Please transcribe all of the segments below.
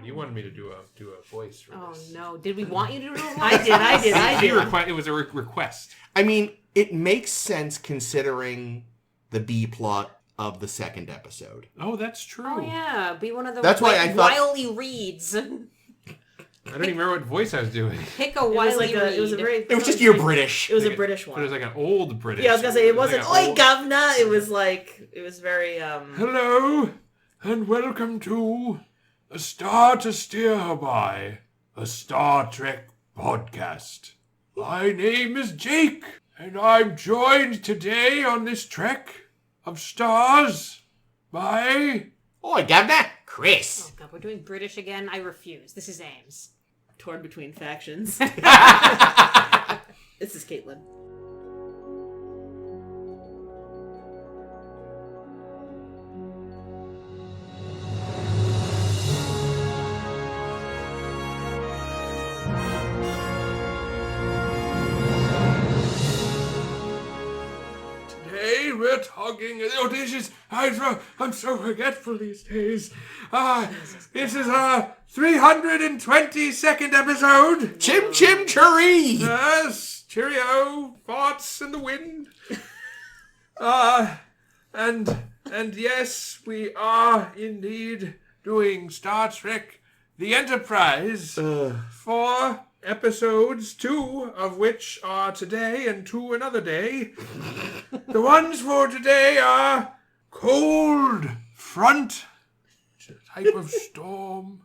You wanted me to do a voice for this. Oh no! Did we want you to do a voice? I did. It was a request. I mean, it makes sense considering the B plot of the second episode. Oh, that's true. Oh yeah, be one of the Wiley reads. I don't even remember what voice I was doing. Pick a Wiley read. It was just your British. It was a British one. But it was like an old British. Yeah, I was gonna say it wasn't "Oi, old... governor." It was very. Hello, and welcome to A Star to Steer By, a Star Trek podcast. My name is Jake, and I'm joined today on this trek of stars by... Oi, governor, Chris. Oh god, we're doing British again. I refuse. This is Ames. Torn between factions. This is Caitlin. Today we're talking... Oh, this is... I'm so forgetful these days. This is our 322nd episode. Chim chim chiree. Yes, cheerio, farts in the wind. And yes, we are indeed doing Star Trek The Enterprise for episodes, 2 of which are today and 2 another day. The ones for today are Cold Front, which is a type of storm,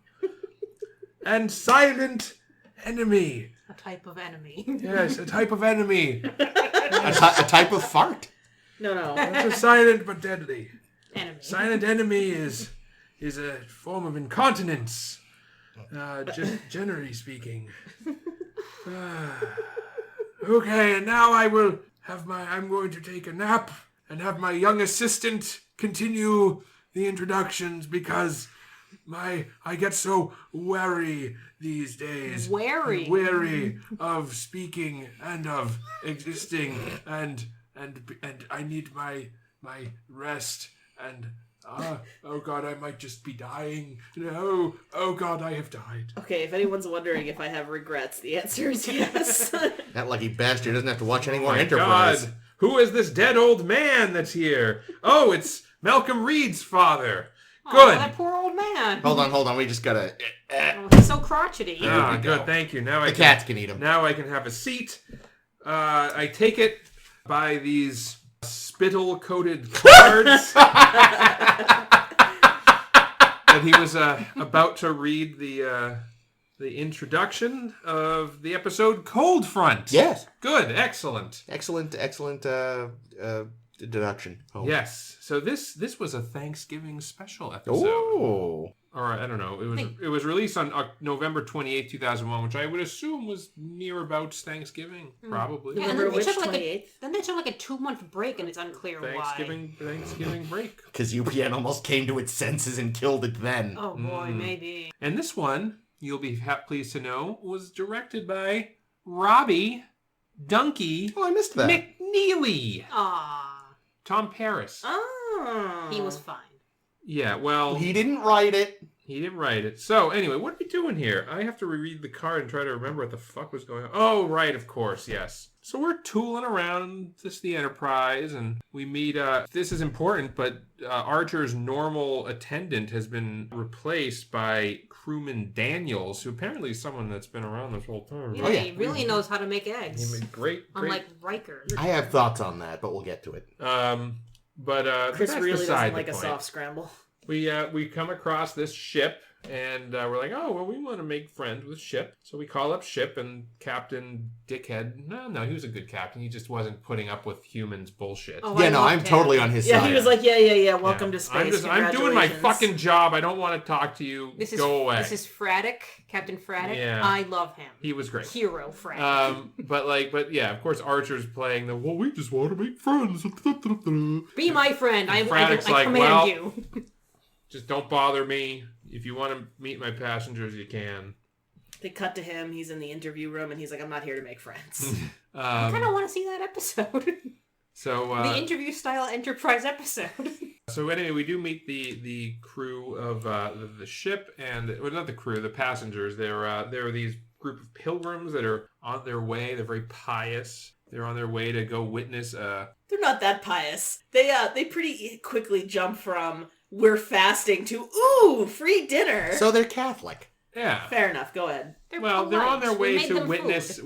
and Silent Enemy. A type of enemy. Yes, a type of enemy. A type of fart. No. It's a silent but deadly. Enemy. Silent enemy is a form of incontinence. Generally speaking. Okay, and now I'm going to take a nap and have my young assistant continue the introductions because I get so wary these days. Wary of speaking and of existing and I need my rest and oh god, I might just be dying. No, oh god, I have died. Okay, if anyone's wondering if I have regrets, the answer is yes. That lucky bastard doesn't have to watch any more My Enterprise. God. Who is this dead old man that's here? Oh, it's Malcolm Reed's father. Oh, Good. that poor old man. Hold on. We just gotta... Oh, he's so crotchety. Ah, we good, go. thank you. Now The cats can eat him. Now I can have a seat. I take it by these spittle-coated cards that he was about to read the introduction of the episode Cold Front. Yes. Good, excellent. Excellent deduction. Oh. Yes. So this was a Thanksgiving special episode. Oh. Or I don't know. It was released on November 28th, 2001, which I would assume was near about Thanksgiving, probably. Yeah, and November then which, they took 28th? Then they took like a 2-month break, and it's unclear Thanksgiving break. Because UPN almost came to its senses and killed it then. why. Oh boy, maybe. And this one, you'll be pleased to know, was directed by Robbie Dunkey Oh, I missed that. McNeely. Ah, Tom Paris. Oh. he was fine. Yeah, well, He didn't write it. he didn't write it. So, anyway, what are we doing here? I have to reread the card and try to remember what the fuck was going on. Oh, right, of course, yes. So we're tooling around the Enterprise, and we meet, this is important, but Archer's normal attendant has been replaced by crewman Daniels, who apparently is someone that's been around this whole time. Yeah, he really knows how to make eggs. He made great. Unlike Riker. I have thoughts on that, but we'll get to it. But Chris that's really beside doesn't the like a point. soft scramble. We come across this ship, and we're like, oh, well, we want to make friends with Ship. So we call up Ship, and Captain Dickhead, no, he was a good captain. He just wasn't putting up with humans' bullshit. Oh, Yeah, I no, loved I'm him. totally on his Yeah, side. he was like, yeah, welcome Yeah. to space. I'm doing my Congratulations. fucking job. I don't want to talk to you. Go away. This is Fraddock, Captain Fraddock. Yeah. I love him. He was great. Hero Fraddock. But yeah, of course, Archer's playing the, well, we just want to make friends. Be my friend. I Fraddock's like, command well, you. Just don't bother me. If you want to meet my passengers, you can. They cut to him. He's in the interview room, and he's like, I'm not here to make friends. I kind of want to see that episode. So the interview-style Enterprise episode. So anyway, we do meet the crew of the ship, and well, not the crew, the passengers. They're these group of pilgrims that are on their way. They're very pious. They're on their way to go witness. They're not that pious. They pretty quickly jump from we're fasting to ooh, free dinner. So they're Catholic. Yeah. Fair enough. Go ahead. They're Well, they're on their polite. We way made to them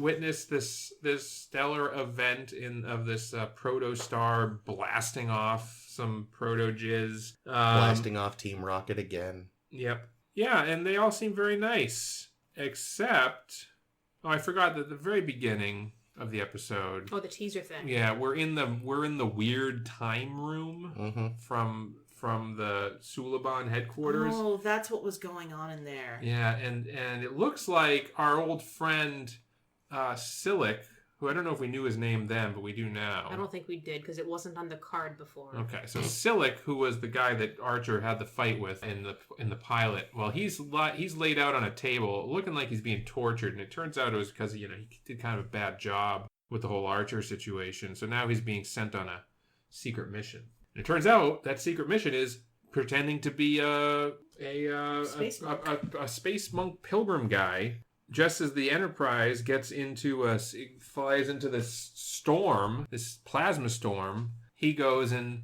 witness this stellar event of this proto-star blasting off some proto-jizz. Blasting off Team Rocket again. Yep. Yeah, and they all seem very nice. Except, I forgot that at the very beginning of the episode. Oh, the teaser thing. Yeah, we're in the weird time room from the Suliban headquarters. Oh, that's what was going on in there. Yeah, and it looks like our old friend Silic, who I don't know if we knew his name then, but we do now. I don't think we did because it wasn't on the card before. Okay, so Silic, who was the guy that Archer had the fight with in the pilot, well, he's laid out on a table, looking like he's being tortured, and it turns out it was because he did kind of a bad job with the whole Archer situation. So now he's being sent on a secret mission. And it turns out that secret mission is pretending to be a space monk pilgrim guy. Just as the Enterprise flies into this storm, this plasma storm, he goes and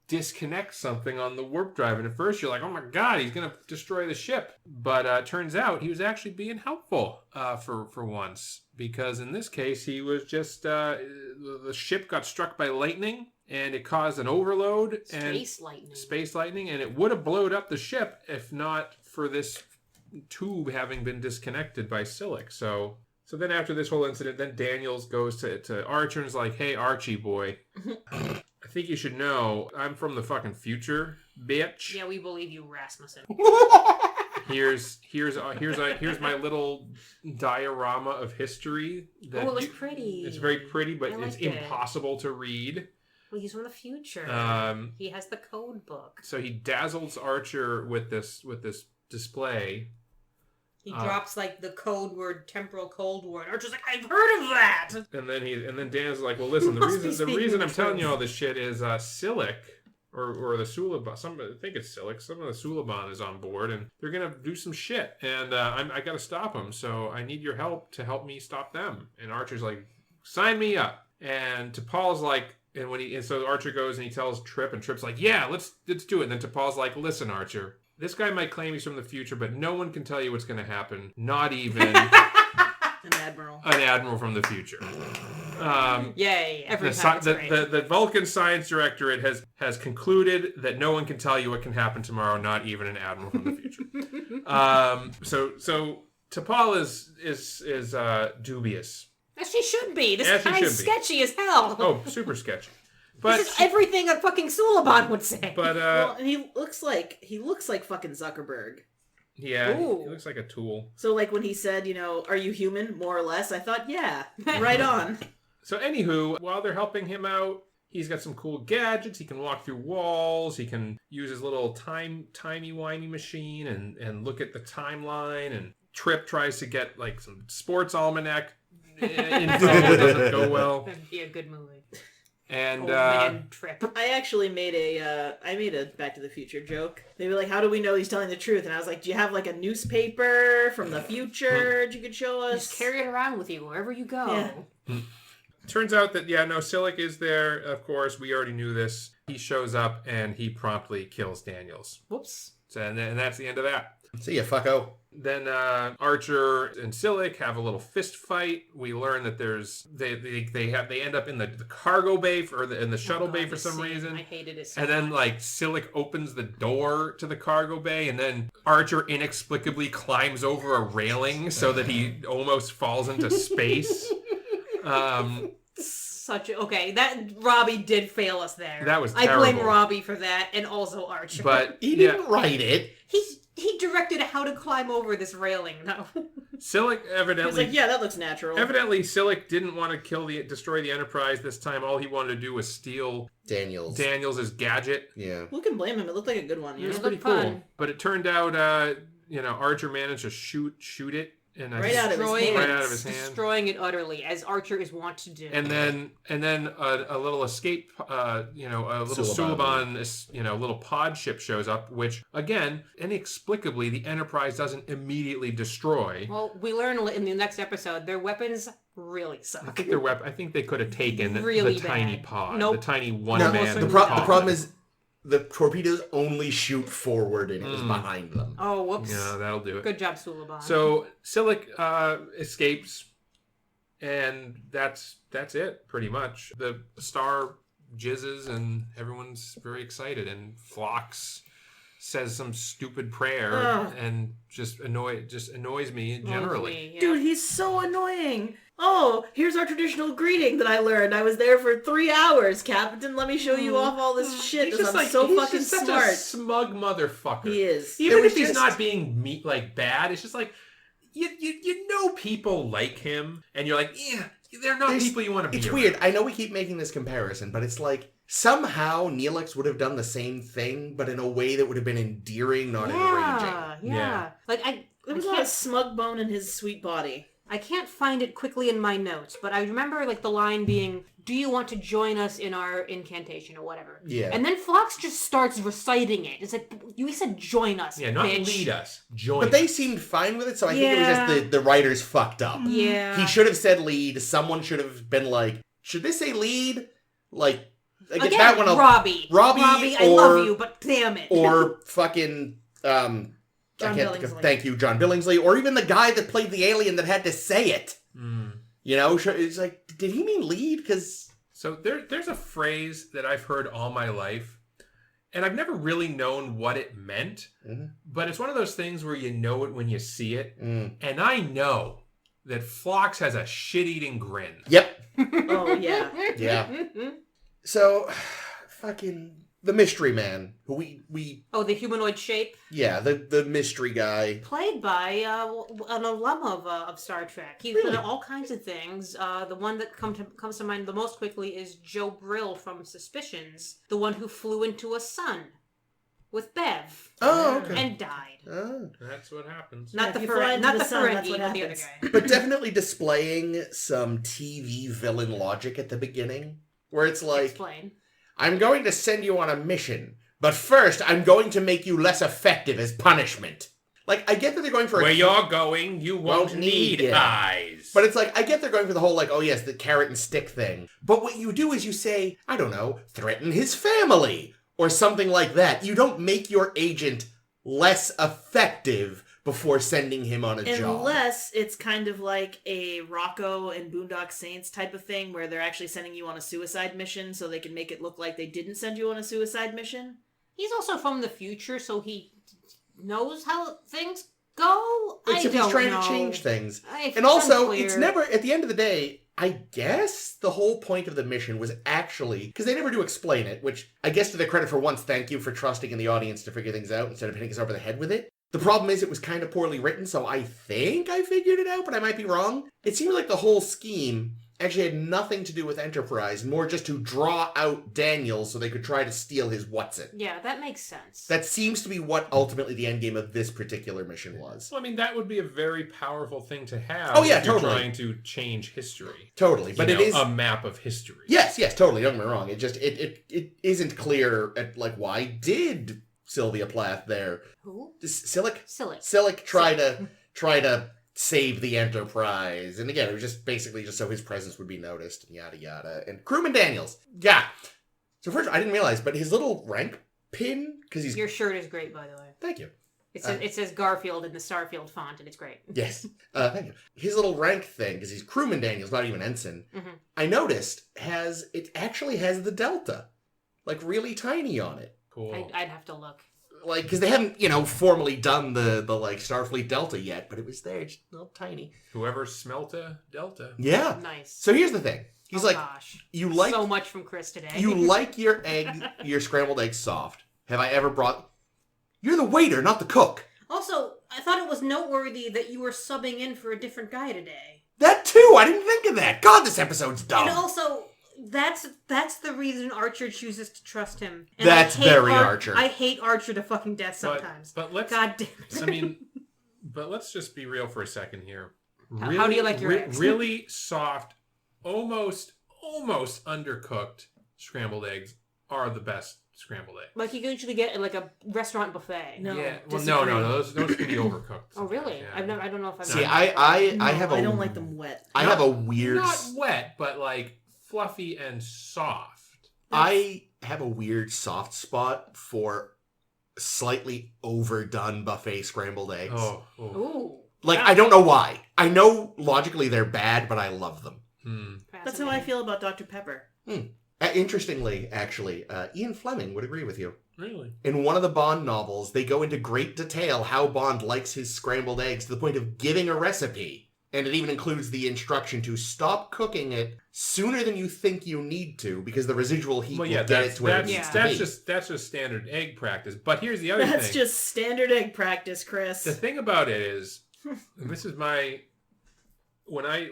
disconnects something on the warp drive. And at first you're like, oh my god, he's going to destroy the ship. But it turns out he was actually being helpful for once. Because in this case, he was just, the ship got struck by lightning and it caused an overload. Space lightning. And it would have blown up the ship if not for this tube having been disconnected by Silic. So then after this whole incident, then Daniels goes to Archer and is like, hey, Archie boy, I think you should know I'm from the fucking future, bitch. Yeah, we believe you, Rasmussen. Here's my little diorama of history. It was pretty. It's very pretty, but it's it. impossible to read. Well, he's from the future. He has the code book. So he dazzles Archer with this display. He drops like the code word, temporal cold war. And Archer's like, I've heard of that. And then Dan's like, well, listen, the reason I'm telling you all this shit is Silic or the Suliban. I think it's Silic. Some of the Suliban is on board, and they're gonna do some shit, and I gotta stop them. So I need your help to help me stop them. And Archer's like, sign me up. And T'Pol's like, and so Archer goes and he tells Trip, and Trip's like, yeah, let's do it. And then T'Pol's like, listen, Archer. This guy might claim he's from the future, but no one can tell you what's going to happen. Not even an admiral. An admiral from the future. Yay! Every time it's great. The Vulcan Science Directorate has concluded that no one can tell you what can happen tomorrow. Not even an admiral from the future. So T'Pol is dubious. As she should be. This As she guy's should be. sketchy as hell. Oh, super sketchy. But this is everything a fucking Suliban would say. But well, and he looks like fucking Zuckerberg. Yeah, Ooh. he looks like a tool. So like when he said, are you human? More or less, I thought, yeah, right on. So anywho, while they're helping him out, he's got some cool gadgets. He can walk through walls. He can use his little timey-wimey machine and look at the timeline. And Trip tries to get like some sports almanac info. It doesn't go well. That'd be a good movie. And Old man Trip. I actually made a Back to the Future joke. They were like, how do we know he's telling the truth? And I was like, do you have like a newspaper from the future that you could show us? Just carry it around with you wherever you go. Yeah. Turns out that, Silic is there, of course. We already knew this. He shows up and he promptly kills Daniels. Whoops. So, and that's the end of that. See ya, fucko. Then Archer and Silic have a little fist fight. We learn that they end up in the cargo bay in the shuttle bay for some reason. I hated it so And then much. Silic opens the door to the cargo bay, and then Archer inexplicably climbs over a railing so that he almost falls into space. Okay, that Robbie did fail us there. That was I blame terrible. Robbie for that, and also Archer. But He didn't write it. he directed how to climb over this railing. No, Silic I was evidently like, yeah, that looks natural. Evidently, Silic didn't want to destroy the Enterprise this time. All he wanted to do was steal Daniels' gadget. Yeah. Who can blame him? It looked like a good one. It was It pretty looked cool. fun. But it turned out, Archer managed to shoot it And Right out of his Destroying hand. Right it, out of his hand. destroying it utterly, as Archer is wont to do. And then a little escape, a little Suliban. Suliban, little pod ship shows up, which again, inexplicably, the Enterprise doesn't immediately destroy. Well, we learn in the next episode their weapons really I suck. think I think they could have taken Really the tiny bad. pod, Nope. the tiny No, one-man. the pod. problem is the torpedoes only shoot forward and it was behind them. Oh, whoops. Yeah, that'll do it. Good job, Suliban. So Silic escapes, and that's it pretty much. The star jizzes, and everyone's very excited. And Phlox says some stupid prayer, Ugh. and just annoys me generally. Yeah. Dude, he's so annoying. Oh, here's our traditional greeting that I learned. I was there for 3 hours, Captain. Let me show you off all this shit. He's Because just I'm so he's fucking just such smart. a smug motherfucker. He is. Even It was if he's just- not being bad, it's just like you know people like him, and you're like, yeah, they're not There's- people you want to be. It's around. weird. I know we keep making this comparison, but it's like somehow Neelix would have done the same thing, but in a way that would have been endearing, not enraging. Yeah. Yeah. Like I There was a lot of smug bone in his sweet body. I can't find it quickly in my notes, but I remember like the line being, "Do you want to join us in our incantation or whatever?" Yeah. And then Phlox just starts reciting it. It's like, you said join us, Yeah, not bitch. lead us, join. But they seemed fine with it, so I think it was Yeah. just the writers fucked up. Yeah. He should have said lead. Someone should have been like, should this say lead? Like, I guess Again, that one. Robbie, Robbie, I love or- you, but damn it. Or fucking John I can't think of, Billingsley. thank you, John Billingsley, or even the guy that played the alien that had to say it. Mm. You know, it's like, did he mean lead? Because So there's a phrase that I've heard all my life, and I've never really known what it meant, Mhm. but it's one of those things where you know it when you see it, mm. and I know that Phlox has a shit-eating grin. Yep. Oh, yeah. Yeah. So, fucking the mystery man, who we Oh, the humanoid shape, the mystery guy. played by an alum of Star Trek. He's Really? done all kinds of things. The one that comes to mind the most quickly is Joe Brill from Suspicions, the one who flew into a sun with Bev Oh, okay. and died. Oh. That's what happens. Not Yeah, the if you fly into not the the sun, that's Ferengi, what but the other happens. guy. But definitely displaying some TV villain logic at the beginning, where it's like, Explain. I'm going to send you on a mission, but first I'm going to make you less effective as punishment. Like, I get that they're going for Where you're going, you won't need it. eyes. But it's like, I get they're going for the whole, like, oh yes, the carrot and stick thing. But what you do is you say, I don't know, threaten his family, or something like that. You don't make your agent less effective before sending him on a job. Unless it's kind of like a Rocco and Boondock Saints type of thing where they're actually sending you on a suicide mission so they can make it look like they didn't send you on a suicide mission. He's also from the future, so he knows how things go. Except I don't he's trying know. to change things. It's And also, unclear. it's never, at the end of the day, I guess the whole point of the mission was actually, because they never do explain it, which I guess to their credit for once, thank you for trusting in the audience to figure things out instead of hitting us over the head with it. The problem is it was kind of poorly written, so I think I figured it out, but I might be wrong. It seemed like the whole scheme actually had nothing to do with Enterprise, more just to draw out Daniel so they could try to steal his what's-it. Yeah, that makes sense. That seems to be what ultimately the endgame of this particular mission was. Well, I mean, that would be a very powerful thing to have. Oh, yeah, if you're totally. trying to change history. Totally, but You it know, is... a map of history. Yes, totally. Don't get me wrong. It just it isn't clear at like why did Sylvia Plath there? Who? Silic Silly. try to save the Enterprise, and again it was just basically just so his presence would be noticed and yada yada. And Crewman Daniels, yeah. So first I didn't realize, but his little rank pin because he's Your shirt is great, by the way. thank you. It says Garfield in the Starfield font, and it's great. Yes, thank you. His little rank thing because he's Crewman Daniels, not even ensign. Mhm. I noticed actually has the delta, like really tiny on it. Cool. I'd have to look. Like, because they haven't, formally done the like Starfleet Delta yet, but it was there, just a little tiny. Whoever smelt a delta. Yeah. Nice. So here's the thing. He's Oh, like, gosh. you like so much from Chris today. you like your scrambled eggs soft. Have I ever brought? You're the waiter, not the cook. Also, I thought it was noteworthy that you were subbing in for a different guy today. That too. I didn't think of that. God, this episode's dumb. And also, that's the reason Archer chooses to trust him. And That's I hate very Archer. I hate Archer to fucking death sometimes. But let's. God damn it. I mean, but let's just be real for a second here. How do you like your eggs? Really soft, almost undercooked scrambled eggs are the best scrambled eggs. Like you can usually get at like a restaurant buffet. No. Yeah. Well, disagree. no. Those can be overcooked. Oh really? Yeah. I don't know if I've See, done I No, have a. I don't like them wet. I have a weird. Not wet, but like fluffy and soft. I have a weird soft spot for slightly overdone buffet scrambled eggs. Oh. Ooh. Like, I don't know why. I know logically they're bad, but I love them. That's how I feel about Dr. Pepper. Interestingly, actually, Ian Fleming would agree with you. Really? In one of the Bond novels, they go into great detail how Bond likes his scrambled eggs to the point of giving a recipe. And it even includes the instruction to stop cooking it sooner than you think you need to, because the residual heat will get it to where it needs to be. That's just standard egg practice. But here's the other thing. That's just standard egg practice, Chris. The thing about it is, and this is my when I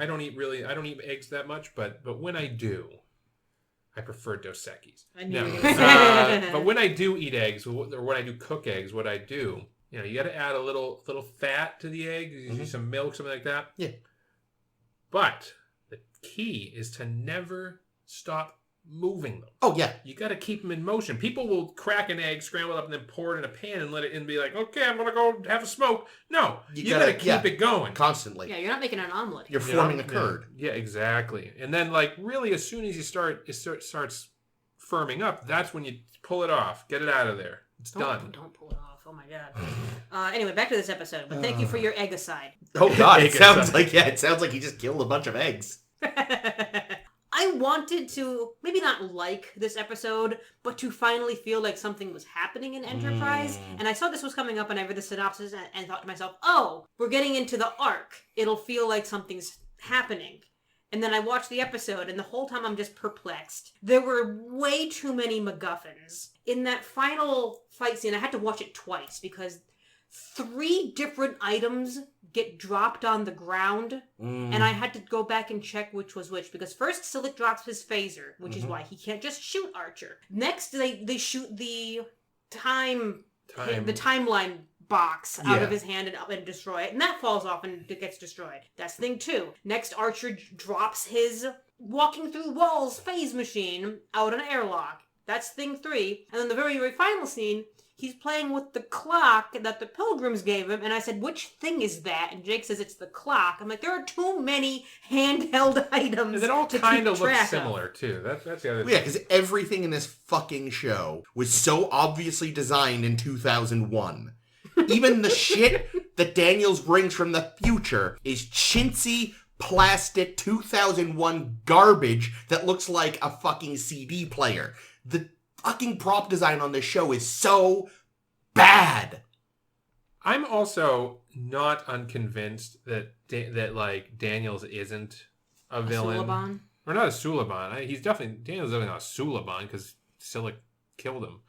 don't eat eggs that much, but when I do, I prefer Dos Equis. I knew No. you were gonna say that. But when I do eat eggs, or when I do cook eggs, what I do, you got to add a little fat to the egg, usually some milk, something like that. Yeah. But the key is to never stop moving them. Oh, yeah. You got to keep them in motion. People will crack an egg, scramble it up, and then pour it in a pan and let it in and be like, okay, I'm going to go have a smoke. No, you got to keep it going. Constantly. Yeah, you're not making an omelet. You're forming a curd. Yeah, exactly. And then, like, really, as soon as it starts firming up, that's when you pull it off. Get it out of there. It's done. Don't pull it off. Oh my god. Anyway, back to this episode. But thank you for your egg aside. Oh, God. Egg It sounds aside. like he just killed a bunch of eggs. I wanted to maybe not like this episode, but to finally feel like something was happening in Enterprise. And I saw this was coming up, and I read the synopsis and thought to myself, "Oh, we're getting into the arc. It'll feel like something's happening." And then I watched the episode, and the whole time I'm just perplexed. There were way too many MacGuffins. In that final fight scene, I had to watch it twice because 3 different items get dropped on the ground, and I had to go back and check which was which, because first Silic drops his phaser, which is why he can't just shoot Archer. Next, they shoot the timeline box out of his hand and destroy it, and that falls off and it gets destroyed. That's thing 2. Next, Archer drops his walking through walls phase machine out an airlock. That's thing 3. And then the very, very final scene, he's playing with the clock that the Pilgrims gave him, and I said, which thing is that? And Jake says it's the clock. I'm like, there are too many handheld items. And it all to kind keep of looks track similar, too. That's the other thing. Yeah, because everything in this fucking show was so obviously designed in 2001. Even the shit that Daniels brings from the future is chintzy, plastic 2001 garbage that looks like a fucking CD player. The fucking prop design on this show is so bad. I'm also not unconvinced that like Daniels isn't a villain. Suliban? Or not a Suliban. Daniels definitely not a Suliban because Silic killed him.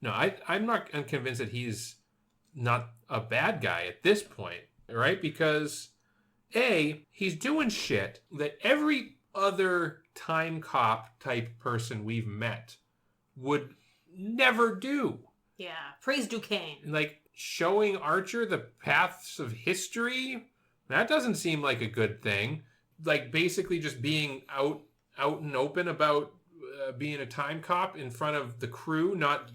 No, I'm not unconvinced that he's not a bad guy at this point, right? Because he's doing shit that every other time cop type person we've met would never do. Yeah. Praise Duquesne. Like showing Archer the paths of history, that doesn't seem like a good thing. Like basically just being out and open about being a time cop in front of the crew,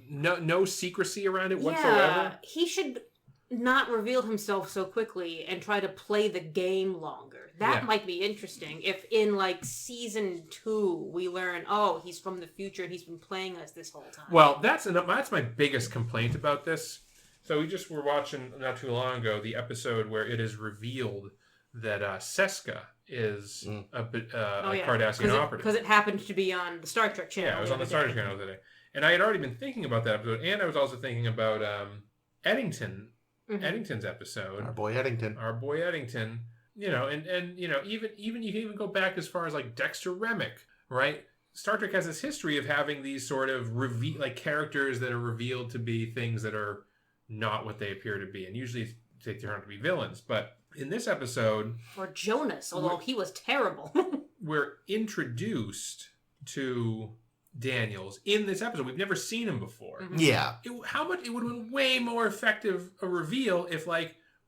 no secrecy around it whatsoever. Yeah, he should not reveal himself so quickly and try to play the game longer. That might be interesting. If in like season 2 we learn, oh, he's from the future and he's been playing us this whole time. Well, that's my biggest complaint about this. So we just were watching not too long ago the episode where it is revealed that Seska is a Cardassian operative. Because it happened to be on the Star Trek channel. Yeah, it was on the Star Trek channel today. And I had already been thinking about that episode, and I was also thinking about Eddington. Mm-hmm. Eddington's episode. Our boy Eddington. And even you can even go back as far as like Dexter Remick, right? Star Trek has this history of having these sort of characters that are revealed to be things that are not what they appear to be, and usually they turn out to be villains. But in this episode, or Jonas, although he was terrible, we're introduced to Daniels in this episode. We've never seen him before. Mm-hmm. Yeah. It would have been way more effective a reveal if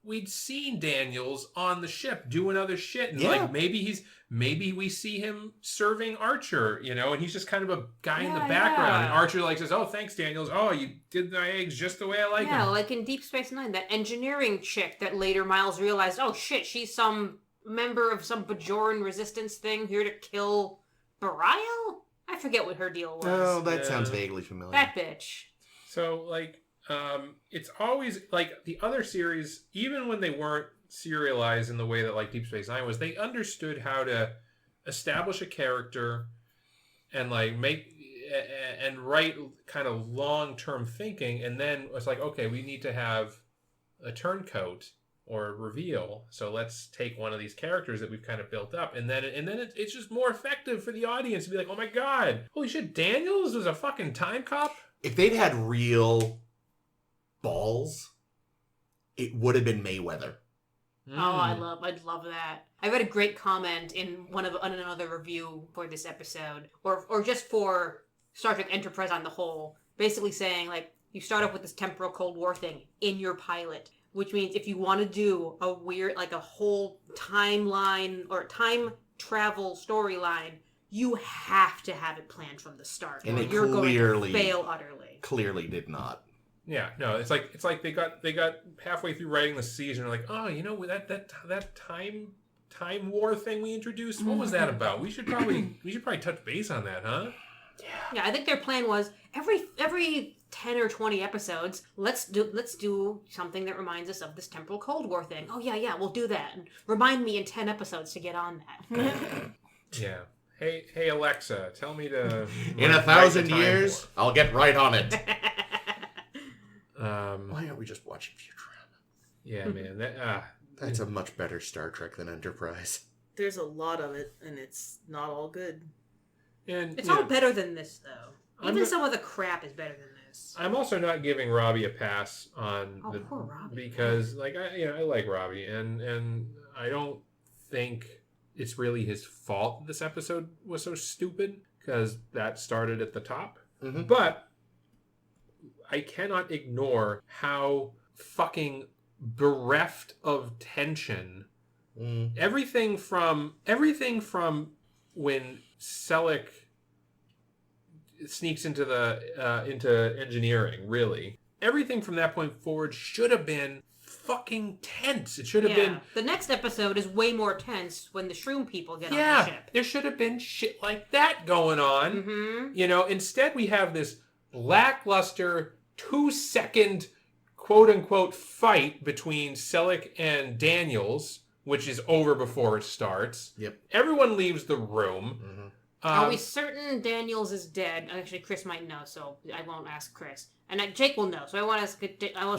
we'd seen Daniels on the ship doing other shit, and Yeah. like maybe we see him serving Archer, you know, and he's just kind of a guy in the background, and Archer like says, "Oh, thanks, Daniels. Oh, you did my eggs just the way I like Yeah, them." like in Deep Space Nine, that engineering chick that later Miles realized, oh shit, she's some member of some Bajoran resistance thing here to kill Barial? I forget what her deal was. Oh, that sounds vaguely familiar. That bitch. So like, it's always like the other series, even when they weren't serialized in the way that like Deep Space Nine was, they understood how to establish a character and like make and write kind of long-term thinking, and then it's like, okay, we need to have a turncoat or a reveal, so let's take one of these characters that we've kind of built up, and then it's just more effective for the audience to be like, oh my god, holy shit, Daniels was a fucking time cop. If they'd had real balls, it would have been Mayweather. Oh, I'd love that. I read a great comment in another review for this episode, or just for Star Trek Enterprise on the whole, basically saying like, you start off with this temporal Cold War thing in your pilot, which means if you want to do a weird, like a whole timeline or time travel storyline, you have to have it planned from the start, And or it you're going clearly- to fail utterly. Clearly did not. Yeah, no, it's like they got halfway through writing the season, and they're like, oh, you know, that time war thing we introduced, what was that about? We should probably touch base on that, huh? Yeah, I think their plan was every 10 or 20 episodes, let's do something that reminds us of this temporal Cold War thing. Oh yeah, we'll do that. And remind me in 10 episodes to get on that. Yeah. Hey Alexa, tell me to In write 1,000 the time years, I'll get right on it. war. Why aren't we just watching Futurama? Yeah, man. That's a much better Star Trek than Enterprise. There's a lot of it, and it's not all good. And It's you all know, better than this, though. I'm Even not- some of the crap is better than this. I'm also not giving Robbie a pass on Oh, poor Robbie. because like I like Robbie, and I don't think it's really his fault this episode was so stupid, because that started at the top. Mhm. But I cannot ignore how fucking bereft of tension everything from when Selleck sneaks into engineering, really. Everything from that point forward should have been fucking tense. It should have been. The next episode is way more tense when the shroom people get on the Yeah, ship. there should have been shit like that going on. Mm-hmm. You know, instead we have this lackluster 2-second quote-unquote fight between Selleck and Daniels, which is over before it starts. Yep. Everyone leaves the room. Mm-hmm. Are we certain Daniels is dead? Actually, Chris might know, so I won't ask Chris. And Jake will know, so I want to ask.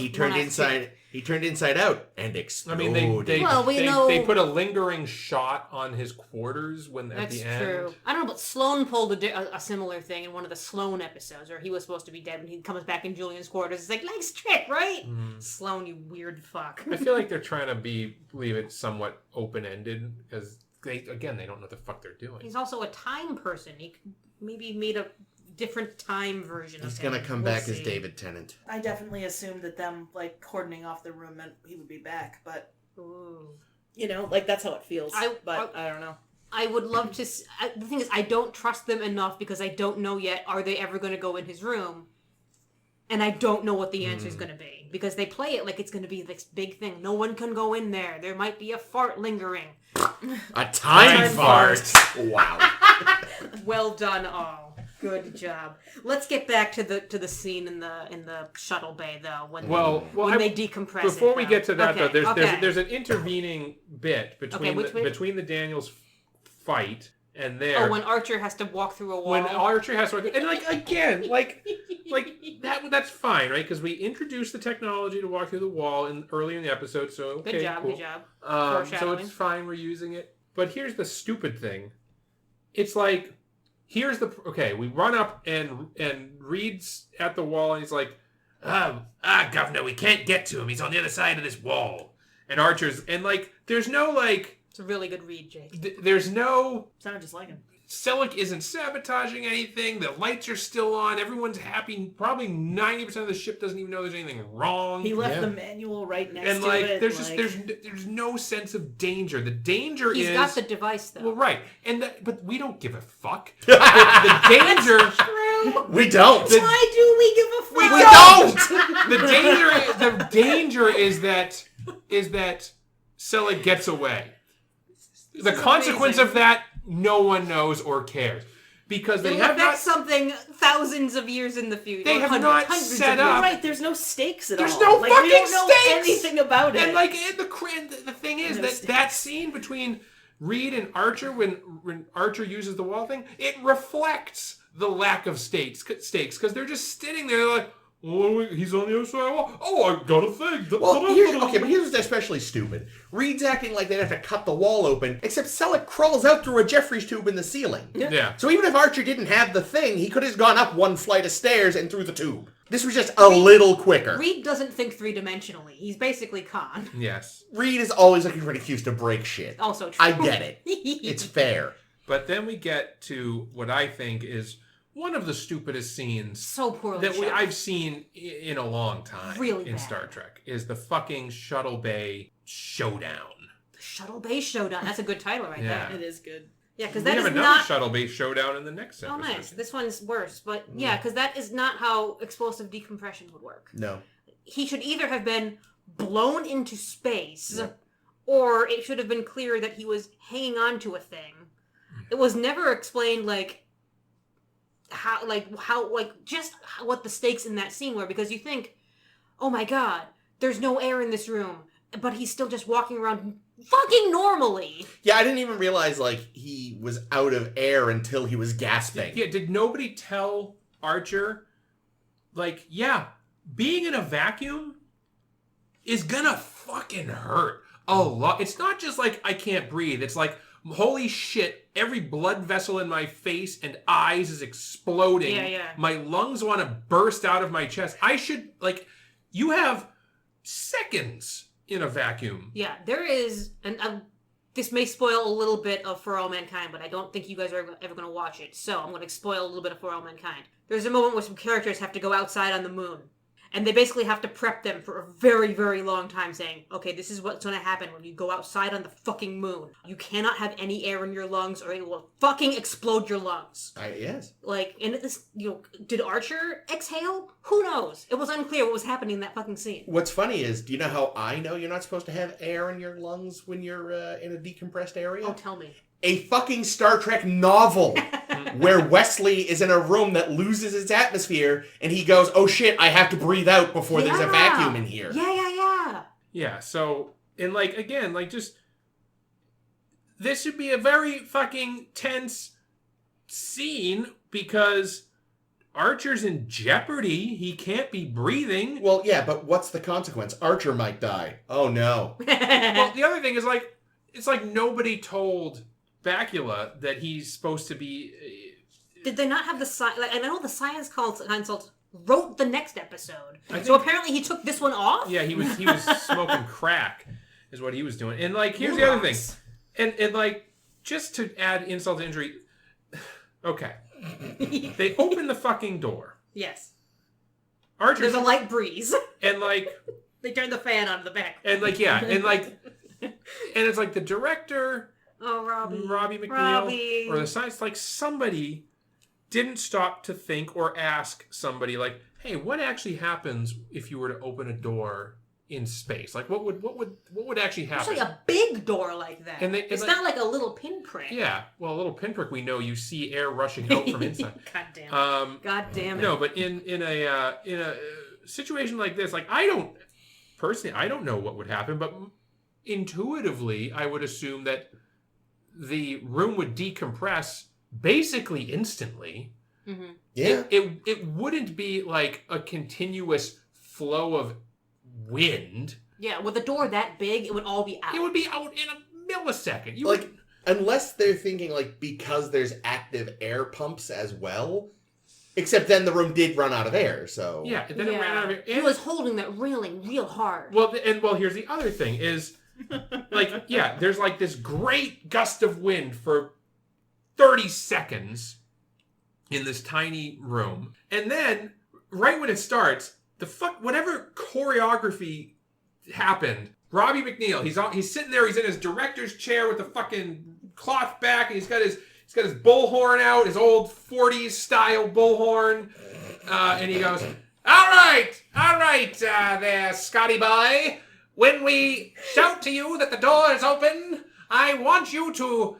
He turned inside. He turned inside out and I exploded. mean, they know- they put a lingering shot on his quarters when at That's the end. true. I don't know, but Sloan pulled a similar thing in one of the Sloan episodes, where he was supposed to be dead when he comes back in Julian's quarters. It's like, nice trick, right? Sloan, you weird fuck. I feel like they're trying to leave it somewhat open-ended, because they don't know what the fuck they're doing. He's also a time person. He maybe made a different time version He's of him. gonna come We'll back as see. David Tennant. I definitely assumed that them like cordoning off the room meant he would be back, but Ooh. you know, like that's how it feels. I don't know. I would love to. The thing is, I don't trust them enough because I don't know yet. Are they ever going to go in his room? And I don't know what the answer is going to be because they play it like it's going to be this big thing. No one can go in there. There might be a fart lingering. A time fart. fart. Wow. Well done, all. Good job. Let's get back to the scene in the shuttle bay though. When they decompress. Before we get to that, though, Okay. there's an intervening bit between which bit? between the Daniels fight and there. when Archer has to walk through a wall. When Archer has to, and like again, like that's fine, right? Because we introduced the technology to walk through the wall early in the episode. So okay, Good job. cool. Good job. So Foreshadowing. it's fine. We're using it. But here's the stupid thing. It's like, we run up and Reed's at the wall and he's like, Governor, we can't get to him. He's on the other side of this wall. And Archer's, and like, there's no like, It's a really good read, Jake. there's no Sounded just like him. Selleck isn't sabotaging anything. The lights are still on. Everyone's happy. Probably 90% of the ship doesn't even know there's anything wrong. He left the manual right next and to like, it. there's just there's no sense of danger. The danger is He's got the device though. well, right, but we don't give a fuck. the danger. We don't. Why do we give a fuck? We don't. The danger is that Selleck gets away. The consequence of that, no one knows or cares. Because they It'll have affect not something thousands of years in the future. They have not set of up- years. Right, there's no stakes at There's all. no like, fucking we don't know stakes! anything about it. And like the thing is No that stakes. that scene between Reed and Archer when Archer uses the wall thing, it reflects the lack of stakes because they're just sitting there like, oh, he's on the other side of the wall. Oh, I got a thing. Well, but here's what's especially stupid. Reed's acting like they'd have to cut the wall open, except Selleck crawls out through a Jeffries tube in the ceiling. Yeah. So even if Archer didn't have the thing, he could have gone up one flight of stairs and through the tube. This was just a little quicker. Reed doesn't think three-dimensionally. He's basically Khan. Yes. Reed is always looking for an excuse to break shit. Also true. I get it. It's fair. But then we get to what I think is one of the stupidest scenes so poorly that shot. I've seen in a long time Really in bad. Star Trek is the fucking Shuttle Bay showdown. The Shuttle Bay Showdown. That's a good title right Yeah. there. It is good. Yeah, because We that have is another not... Shuttle Bay showdown in the next Oh, episode. nice. This one's worse. But yeah, because that is not how explosive decompression would work. No. He should either have been blown into space, Yep. or it should have been clear that he was hanging on to a thing. It was never explained, just what the stakes in that scene were, because you think, oh my god, there's no air in this room, but he's still just walking around fucking normally. Yeah, I didn't even realize, he was out of air until he was gasping. Yeah, did nobody tell Archer, being in a vacuum is gonna fucking hurt a lot. It's not just I can't breathe. It's holy shit, every blood vessel in my face and eyes is exploding. Yeah. My lungs want to burst out of my chest. I should, you have seconds in a vacuum. Yeah, there is, and this may spoil a little bit of For All Mankind, but I don't think you guys are ever going to watch it, so I'm going to spoil a little bit of For All Mankind. There's a moment where some characters have to go outside on the moon, and they basically have to prep them for a very, very long time, saying, okay, this is what's going to happen when you go outside on the fucking moon. You cannot have any air in your lungs, or it will fucking explode your lungs. Yes. And this, did Archer exhale? Who knows? It was unclear what was happening in that fucking scene. What's funny is, do you know how I know you're not supposed to have air in your lungs when you're in a decompressed area? Oh, tell me. A fucking Star Trek novel where Wesley is in a room that loses its atmosphere and he goes, oh shit, I have to breathe out before there's a vacuum in here. Yeah. Yeah, so, and just, this should be a very fucking tense scene because Archer's in jeopardy. He can't be breathing. Well, yeah, but what's the consequence? Archer might die. Oh no. Well, the other thing is, it's nobody told Bakula that he's supposed to be... Did they not have the science? I know the science consult wrote the next episode, so think- apparently he took this one off. Yeah, he was smoking crack, is what he was doing. And here's the other thing, and just to add insult to injury, okay, they open the fucking door. Yes. Archer, There's a light breeze. and They turned the fan on in the back. and and it's the director, Oh, Robbie McNeil, Robbie. or the science, somebody didn't stop to think or ask somebody hey, what actually happens if you were to open a door in space? What would actually happen? Especially a big door like that. And it's not like a little pinprick. Yeah, well, a little pinprick, we know you see air rushing out from inside. God damn it. God damn it. No, but in a situation like this, I don't know what would happen, but intuitively, I would assume that the room would decompress basically instantly. Mm-hmm. Yeah. It wouldn't be a continuous flow of wind. Yeah, with a door that big, it would all be out. It would be out in a millisecond. Unless they're thinking because there's active air pumps as well. Except then the room did run out of air, so... Yeah, and then it ran out of air. He was holding that railing real hard. Well, here's the other thing is, there's this great gust of wind for 30 seconds in this tiny room. And then, right when it starts, whatever choreography happened, Robbie McNeil, he's sitting there, he's in his director's chair with the fucking cloth back, and he's got his bullhorn out, his old 40s style bullhorn, and he goes, all right, there, Scotty boy. When we shout to you that the door is open, I want you to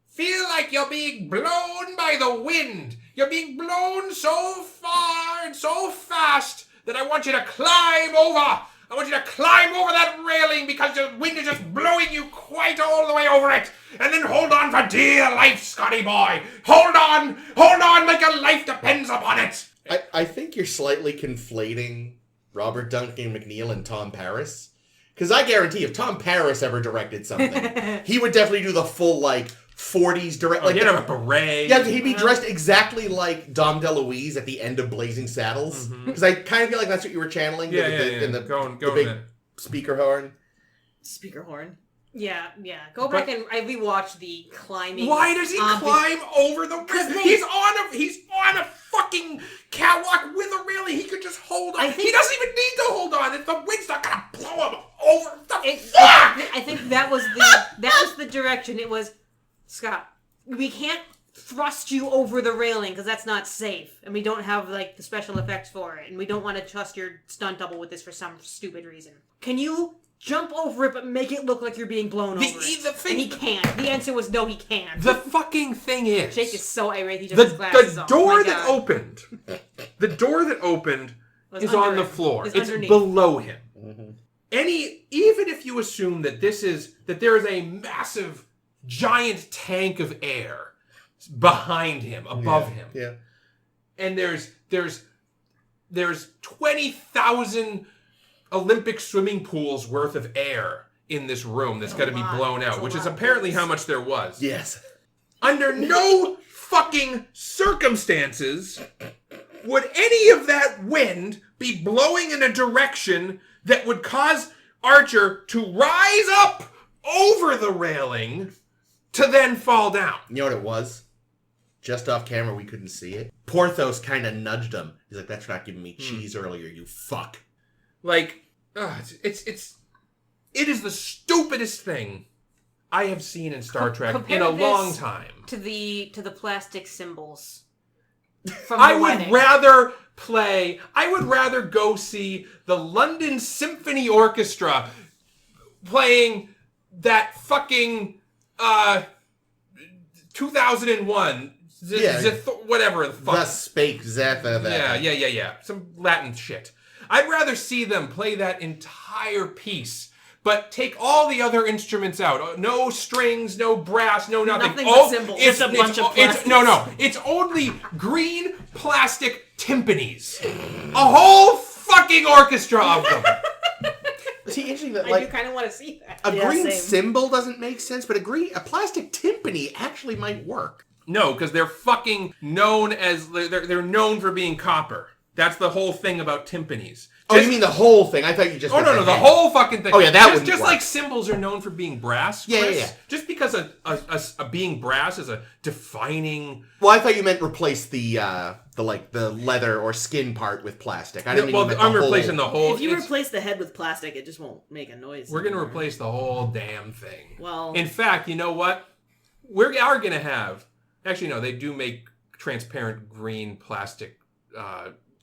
feel like you're being blown by the wind. You're being blown so far and so fast that I want you to climb over. I want you to climb over that railing because the wind is just blowing you quite all the way over it. And then hold on for dear life, Scotty boy. Hold on like your life depends upon it. I think you're slightly conflating Robert Duncan McNeil and Tom Paris. Because I guarantee if Tom Paris ever directed something, he would definitely do the full, like, 40s direct. Like, he'd have a beret. Yeah, he'd be dressed exactly like Dom DeLuise at the end of Blazing Saddles. Because I kind of feel like that's what you were channeling in the big speaker horn. Speaker horn. Yeah. Go back and I rewatched the climbing. Why does he climb over the railing? He's on a fucking catwalk with a railing. He could just hold on. He doesn't even need to hold on. If the wind's not gonna blow him over. I think that was the direction. It was, Scott, we can't thrust you over the railing because that's not safe, and we don't have like the special effects for it, and we don't want to trust your stunt double with this for some stupid reason. Can you jump over it, but make it look like you're being blown over it? And he can't. The answer was no, he can't. The fucking thing is... Jake is so irate, he just his glasses the off. door that opened... The door that opened is on the floor. It's below him. Even if you assume that there is a massive, giant tank of air behind him, above him. Yeah. And there's 20,000... Olympic swimming pools worth of air in this room that's got to be blown out, which is apparently how much there was. Yes. Under no fucking circumstances would any of that wind be blowing in a direction that would cause Archer to rise up over the railing to then fall down. You know what it was? Just off camera, we couldn't see it. Porthos kind of nudged him. He's like, "That's not giving me cheese earlier, you fuck." Like, it is the stupidest thing I have seen in Star Trek in a long time. To the plastic symbols. From I would rather go see the London Symphony Orchestra playing that fucking 2001 whatever the fuck. The Spake Zetha. Yeah. Some Latin shit. I'd rather see them play that entire piece, but take all the other instruments out. No strings, no brass, no nothing. Nothing but cymbals. It's a bunch of plastics. No. It's only green plastic timpanis. A whole fucking orchestra of them. See, interesting that I do kind of want to see that. A green cymbal doesn't make sense, but a plastic timpani actually might work. No, because they're fucking known as they're known for being copper. That's the whole thing about timpanis. You mean the whole thing? I thought you just... no, the whole fucking thing. Oh, yeah, that wouldn't Just work. like cymbals are known for being brass, Chris. Yeah. Just because a being brass is a defining... Well, I thought you meant replace the leather or skin part with plastic. I didn't mean I'm replacing the whole... If you replace the head with plastic, it just won't make a noise. We're going to replace the whole damn thing. Well... In fact, you know what? We are going to have... Actually, no, they do make transparent green plastic...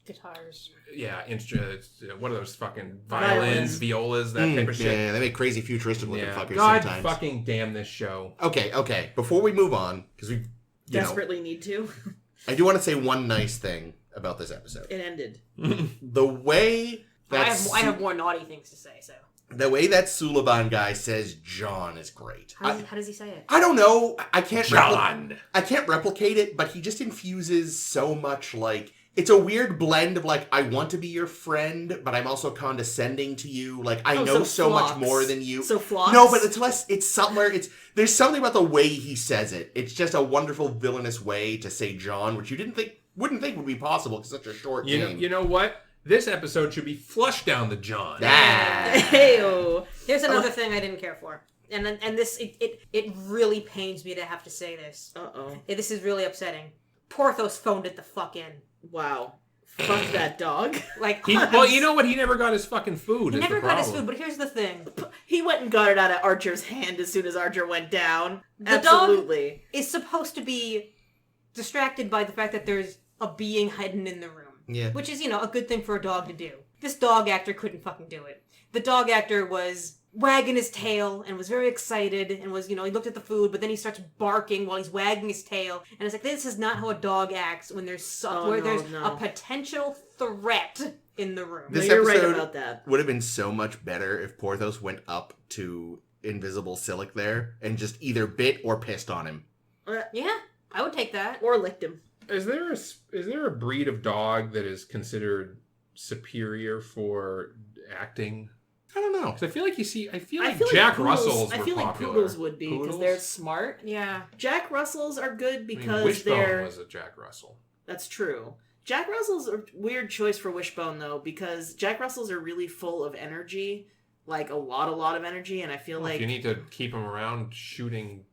guitars. Yeah, instruments. What are those fucking violins, violas, that type of shit? Yeah, they make crazy futuristic looking fuckers God sometimes. fucking damn this show. Okay. Before we move on, because we desperately need to. I do want to say one nice thing about this episode. It ended. The way that I have more naughty things to say, so. The way that Suliban guy says John is great. How does he say it? I don't know. I can't John. replicate it, but he just infuses so much like... It's a weird blend of like, I want to be your friend, but I'm also condescending to you. Like, I know so much more than you. So flocks? No, but it's less, it's somewhere, there's something about the way he says it. It's just a wonderful villainous way to say John, which you wouldn't think would be possible because such a short name. You know what? This episode should be flushed down the John. Ah. Heyo. Here's another thing I didn't care for. And this it really pains me to have to say this. Uh-oh. This is really upsetting. Porthos phoned it the fuck in. Wow. Fuck that dog. Like, Well, you know what? He never got his fucking food. he is never the got his problem. food. But here's the thing: He went and got it out of Archer's hand as soon as Archer went down. The Absolutely. dog is supposed to be distracted by the fact that there's a being hidden in the room. Yeah. Which is, a good thing for a dog to do. This dog actor couldn't fucking do it. The dog actor was wagging his tail and was very excited and was, he looked at the food, but then he starts barking while he's wagging his tail. And it's like, this is not how a dog acts when there's a potential threat in the room. This you're right episode about that. would have been so much better if Porthos went up to Invisible Silic there and just either bit or pissed on him. Yeah, I would take that. Or licked him. Is there a breed of dog that is considered superior for acting? I don't know. Because I feel like I feel Jack poodles- Russells I were feel like popular. poodles would be because Poodles? they're smart. Yeah. Jack Russells are good because Wishbone they're. was a Jack Russell. That's true. Jack Russell's a weird choice for Wishbone though because Jack Russells are really full of energy, like a lot of energy, and I feel Well, like if you need to keep them around shooting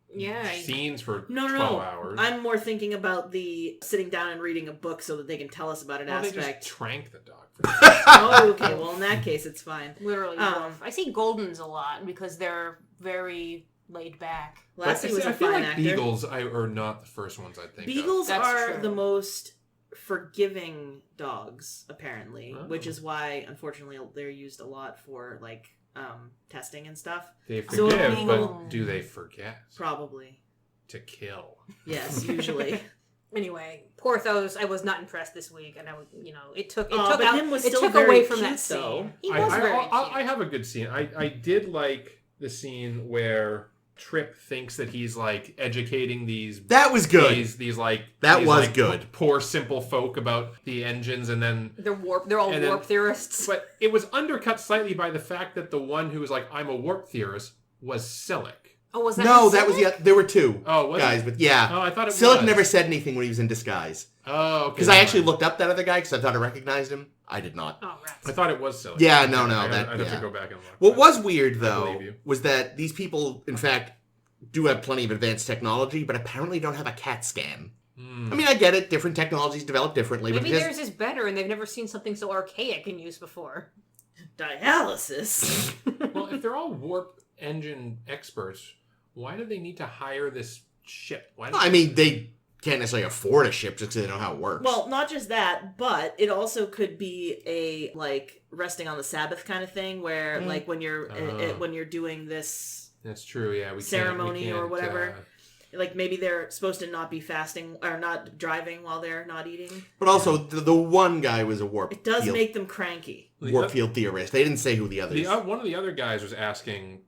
scenes for no, 12 hours. I'm more thinking about the sitting down and reading a book so that they can tell us about an Well, they aspect. just trank the dog. Oh, okay. Well, in that case, it's fine. Literally. I see Goldens a lot because they're very laid back. Lassie was I a feel fine like actor. Beagles are not the first ones I think Beagles That's are true. the most forgiving dogs, apparently, Oh. which is why, unfortunately, they're used a lot for like testing and stuff. of. They So forgive, Beagle- but do they forget Probably, to kill? yes, usually. Anyway, Porthos, I was not impressed this week, and it took But out, him was it still took very away from cute, that scene. though. He was very cute. I have a good scene. I did like the scene where Trip thinks that he's like educating these That was good. these like That these, was like, good. poor simple folk about the engines, and then They're all And then- warp theorists. but it was undercut slightly by the fact that the one who was like, I'm a warp theorist, was Silic. Oh, was that No, Silic? that was there were two Oh, was guys, it? but yeah. Oh, I thought it Silic was. never said anything when he was in disguise. Oh, okay. Because I never actually mind. looked up that other guy because I thought I recognized him. I did not. Oh, rats. I thought it was Silic. Yeah, no, I'd that- have yeah. to go back and look. What But- was weird, believe though, you. was that these people, in fact, do have plenty of advanced technology, but apparently don't have a CAT scan. Hmm. I mean, I get it. Different technologies develop differently. Maybe but theirs is better, and they've never seen something so archaic in use before. Dialysis. Well, if they're all warp engine experts, why do they need to hire this ship? Why? I mean, they can't necessarily afford a ship just because they know how it works. Well, not just that, but it also could be a like resting on the Sabbath kind of thing, where like when you're when you're doing this, That's true. Yeah, we ceremony can't, or whatever. Like maybe they're supposed to not be fasting or not driving while they're not eating. but also, the one guy was a warp It does field, make them cranky. warp field theorist. They didn't say who the others. One of the other guys was asking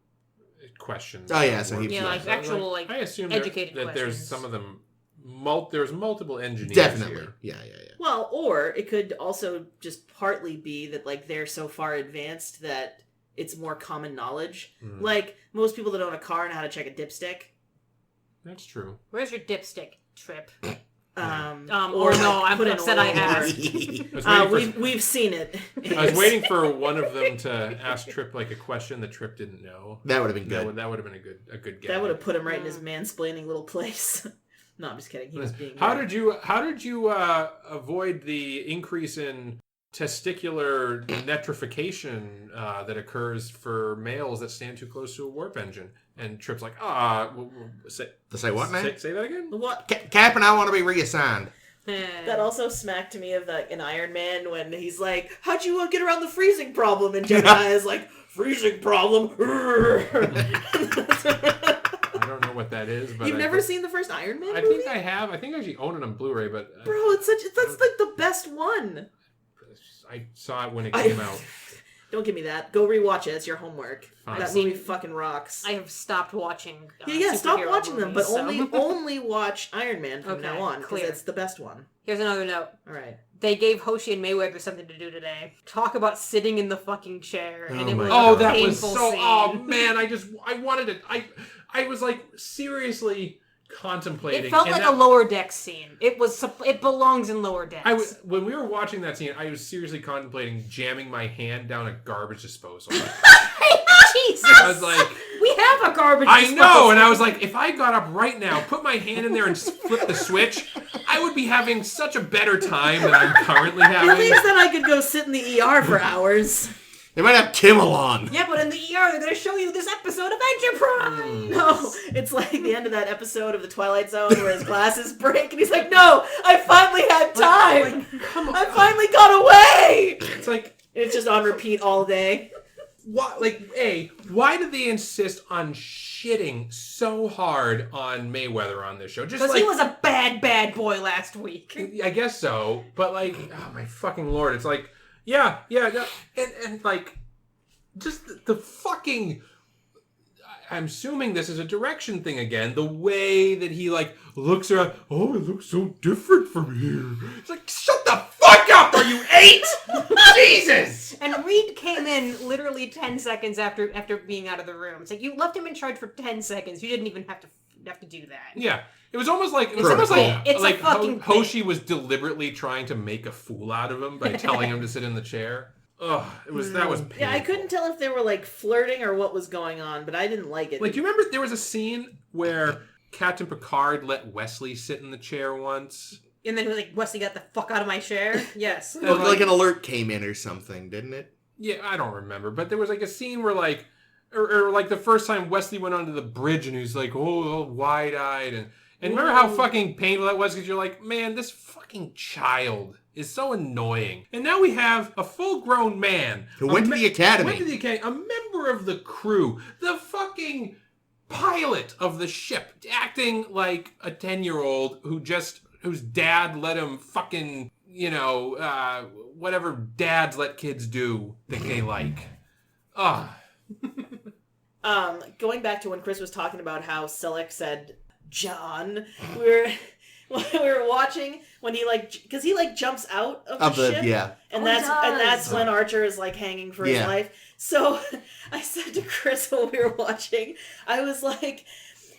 questions. Oh, yeah, about so warp he- Yeah, fields. like actual, like, I assume educated that there's questions. some of them. There's multiple engineers Definitely. here. Yeah. Well, or it could also just partly be that like they're so far advanced that it's more common knowledge. Mm. Like most people that own a car know how to check a dipstick. That's true. Where's your dipstick, Trip? Or no, I'm put in upset I oil. asked. I was waiting for We've seen it. I was waiting for one of them to ask Trip like a question that Trip didn't know. That would have been good. That would have been a good gag. That would have put him right in his mansplaining little place. No, I'm just kidding. He was being. How weird. did you avoid the increase in testicular nitrification that occurs for males that stand too close to a warp engine? And Trip's like, say To say what, man? say that again? What? Cap and I want to be reassigned. That also smacked me of like an Iron Man when he's like, "How'd you get around the freezing problem?" And Gemini is like, "Freezing problem." I don't know what that is, but You've never seen the first Iron Man I movie? think I have. I think I actually own it on Blu-ray, but Bro, that's like the best one. I saw it when it came out. Don't give me that. Go rewatch it. It's your homework. Fine. That I've movie seen- fucking rocks. I have stopped watching. Yeah, stop superhero watching them, but movies, so- only watch Iron Man from Okay, now on because clear. it's the best one. Here's another note. All right. They gave Hoshi and Mayweather something to do today. Talk about sitting in the fucking chair, and Oh it my was God. a That was painful so. scene. Oh man, I wanted it. I was like seriously contemplating. It felt and like that- a Lower Decks scene. It belongs in Lower Decks. When we were watching that scene, I was seriously contemplating jamming my hand down a garbage disposal. Jesus. I was like, we We have a garbage I disposal. know, and I was like, if I got up right now, put my hand in there and flip the switch, I would be having such a better time than I'm currently At having. least then I could go sit in the ER for hours. They might have Kimmel on. Yeah, but in the ER, they're going to show you this episode of Enterprise. No, it's like the end of that episode of The Twilight Zone where his glasses break and he's like, no, I finally had time. Come on. I finally got away. It's like, It's just on repeat all day. why did they insist on shitting so hard on Mayweather on this show? Just Because like, he was a bad boy last week. I guess so, but like, oh my fucking lord, it's like, yeah, no, and like, just the fucking. I'm assuming this is a direction thing again. The way that he like looks around. Oh, it looks so different from here. It's like, shut the fuck up! Are you 8? Jesus! And Reed came in literally 10 seconds after being out of the room. It's like, you left him in charge for 10 seconds. You didn't even have to do that. Yeah, it was almost like It's a fucking Hoshi was deliberately trying to make a fool out of him by telling him to sit in the chair. Ugh, that was painful. Yeah, I couldn't tell if they were like flirting or what was going on, but I didn't like it. Like, do you remember there was a scene where Captain Picard let Wesley sit in the chair once? And then he was like, Wesley, got the fuck out of my chair. Yes. It looked like an alert came in or something, didn't it? Yeah, I don't remember, but there was like a scene where like, or like the first time Wesley went onto the bridge and he was like, oh wide-eyed, and remember how fucking painful that was because you're like, man, this fucking child is so annoying. And now we have a full-grown man Who went to the academy. a member of the crew, the fucking pilot of the ship, acting like a 10-year-old whose dad let him fucking, whatever dads let kids do that they like. Ugh. Going back to when Chris was talking about how Selleck said John, we were watching when he because he jumps out of the ship, yeah, and Oh, that's when Archer is hanging for his life. So I said to Chris while we were watching, I was like,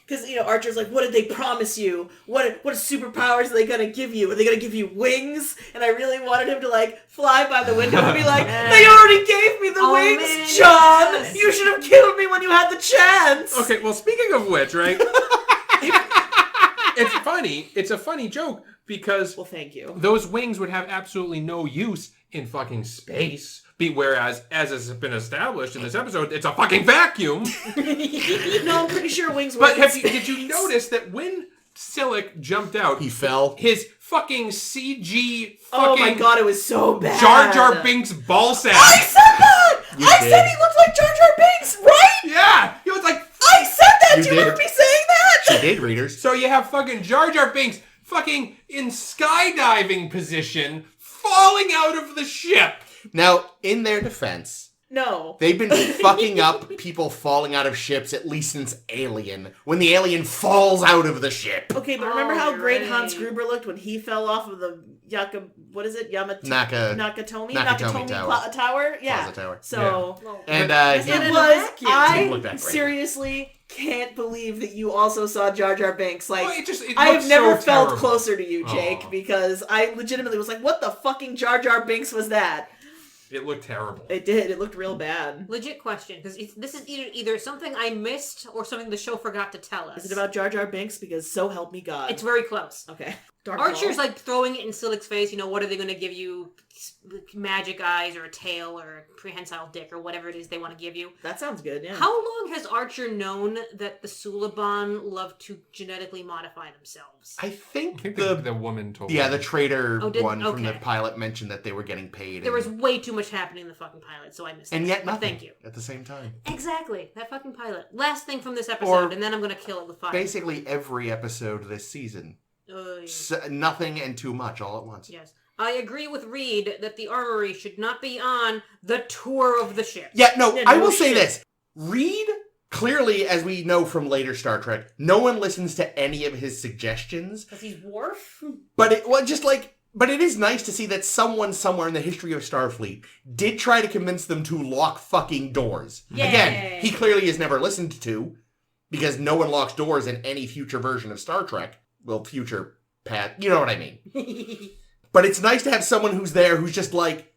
because Archer's like, what did they promise you? What superpowers are they gonna give you? Are they gonna give you wings? And I really wanted him to fly by the window and be like, they already gave me the wings, man, John. yes. You should have killed me when you had the chance. Okay, well, speaking of which, right? It's funny. It's a funny joke because Well, thank you. those wings would have absolutely no use in fucking space. Whereas, as has been established in this episode, it's a fucking vacuum. No, I'm pretty sure wings were But in did you space. notice that when Sillick jumped out, he fell. his fucking CG Oh my fucking god, it was so bad. Jar Jar Binks ball sack. I said that! You I did. said he looked like Jar Jar Binks, right? Yeah, he was like. I said that! You Do you did. remember me saying She that? did, readers. So you have fucking Jar Jar Binks fucking in skydiving position, falling out of the ship. Now, in their defense, No. they've been fucking up people falling out of ships at least since Alien, when the alien falls out of the ship. Okay, but remember how you're great right. Hans Gruber looked when he fell off of the Nakatomi Nakatomi Tower. Tower? Yeah. Plaza Tower. So, And That's he not it in was, a vacuum. Didn't look that I great. seriously can't believe that you also saw Jar Jar Binks. Well, it I have looks never so felt terrible. closer to you, Jake, Aw. because I legitimately was like, what the fucking Jar Jar Binks was that? It looked terrible. It did. It looked real bad. Legit question, because this is either something I missed or something the show forgot to tell us. Is it about Jar Jar Binks? Because so help me God. It's very close. Okay. Dark Archer's Maul. throwing it in Sillick's face. What are they going to give you? Magic eyes or a tail or a prehensile dick or whatever it is they want to give you. That sounds good, yeah. How long has Archer known that the Suliban love to genetically modify themselves? I think I think the the woman told yeah, me. the trader Oh, did- one from the okay. pilot mentioned that they were getting paid. There and, was way too much happening in the fucking pilot, so I missed and it. yet But nothing Thank you. at the same time. Exactly. That fucking pilot. Last thing from this episode, and then I'm going to kill it with fire. Basically every episode this season. Nothing and too much all at once. Yes. I agree with Reed that the armory should not be on the tour of the ship. Yeah, no, Yeah, I no will say shit. this. Reed, clearly, as we know from later Star Trek, no one listens to any of his suggestions. Because he's Worf? But it is nice to see that someone somewhere in the history of Starfleet did try to convince them to lock fucking doors. Yay. Again, he clearly has never listened to, because no one locks doors in any future version of Star Trek. Well, future Pat, you know what I mean. But it's nice to have someone who's there who's just like,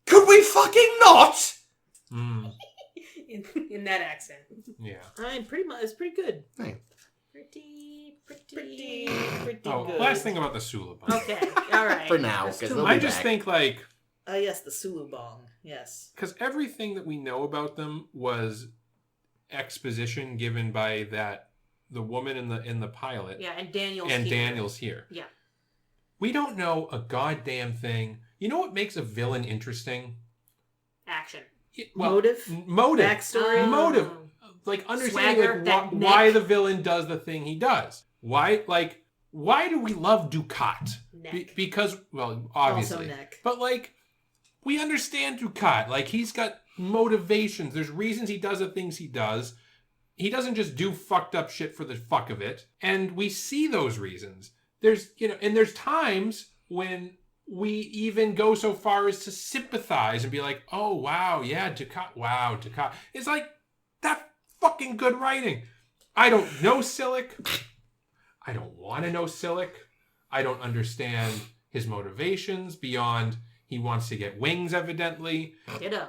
could we fucking not? in that accent. Yeah. I'm pretty much. It's pretty good. Hey. Pretty Oh, good. last thing about the Suliban. Okay, all right. For now, There's because too they'll I be just back. think like Yes, the Sulu Bong. Yes. because everything that we know about them was exposition given by the woman in the pilot Yeah, and Daniel's and here. Daniel's here. Yeah. We don't know a goddamn thing. You know what makes a villain interesting? Action. Motive? Motive. Backstory? Motive. Like understanding Swagger, that why neck. the villain does the thing he does. Why do we love Ducat? Neck. Because, well, obviously. Also neck. But like, we understand Ducat. Like, he's got motivations. There's reasons he does the things he does. He doesn't just do fucked up shit for the fuck of it. And we see those reasons. There's times when we even go so far as to sympathize and be like, oh, wow, yeah, Ducat. Wow, Ducat. It's like, that fucking good writing. I don't know Silic. I don't want to know Silic. I don't understand his motivations beyond he wants to get wings, evidently. Ditto.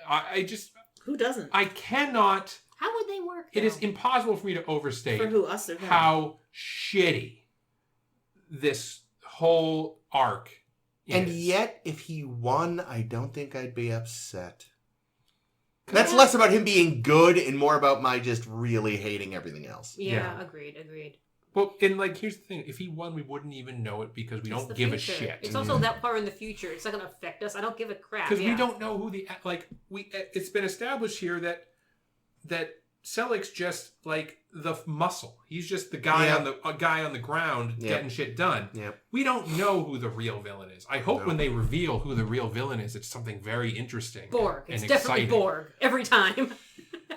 I just, Who doesn't? I cannot, How would they work? it is though? impossible for me to overstate For who? Us or them? how shitty this whole arc is. And yet, if he won, I don't think I'd be upset. That's less about him being good and more about my just really hating everything else. Yeah, agreed. Well, and like, here's the thing. If he won, we wouldn't even know it because we It's don't the give future. a shit. It's also that far in the future. It's not going to affect us. I don't give a crap. Because Yeah. we don't know who it's been established here that Selic's just like the muscle. He's just the guy on the ground getting shit done. Yep. We don't know who the real villain is. I hope No. when they reveal who the real villain is, it's something very interesting. Borg. It's and definitely exciting. Borg. Every time.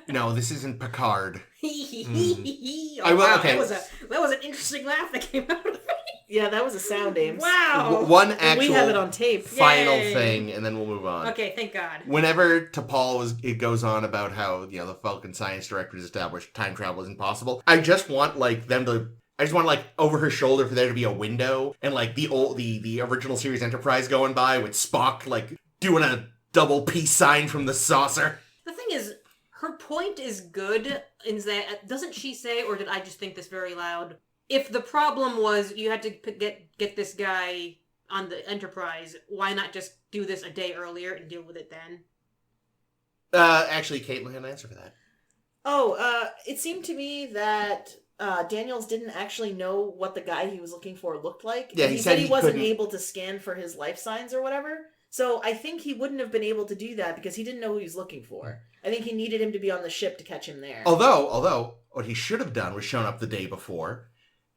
No, this isn't Picard. Oh, I will- wow. okay. That was an interesting laugh that came out of me. Yeah, that was a sound, Ames. Wow. One And actual we have it on tape. final Yay. thing, and then we'll move on. Okay, thank God. Whenever T'Pol it goes on about how the Falcon science director has established time travel isn't possible, I just want over her shoulder for there to be a window and like the original series Enterprise going by with Spock like doing a double peace sign from the saucer. The thing is, her point is good in that, doesn't she say, or did I just think this very loud? If the problem was you had to get this guy on the Enterprise, why not just do this a day earlier and deal with it then? Actually, Caitlin had an answer for that. Oh, it seemed to me that Daniels didn't actually know what the guy he was looking for looked like. Yeah, And he he said said he he wasn't couldn't- able to scan for his life signs or whatever. So I think he wouldn't have been able to do that because he didn't know who he was looking for. I think he needed him to be on the ship to catch him there. Although what he should have done was shown up the day before,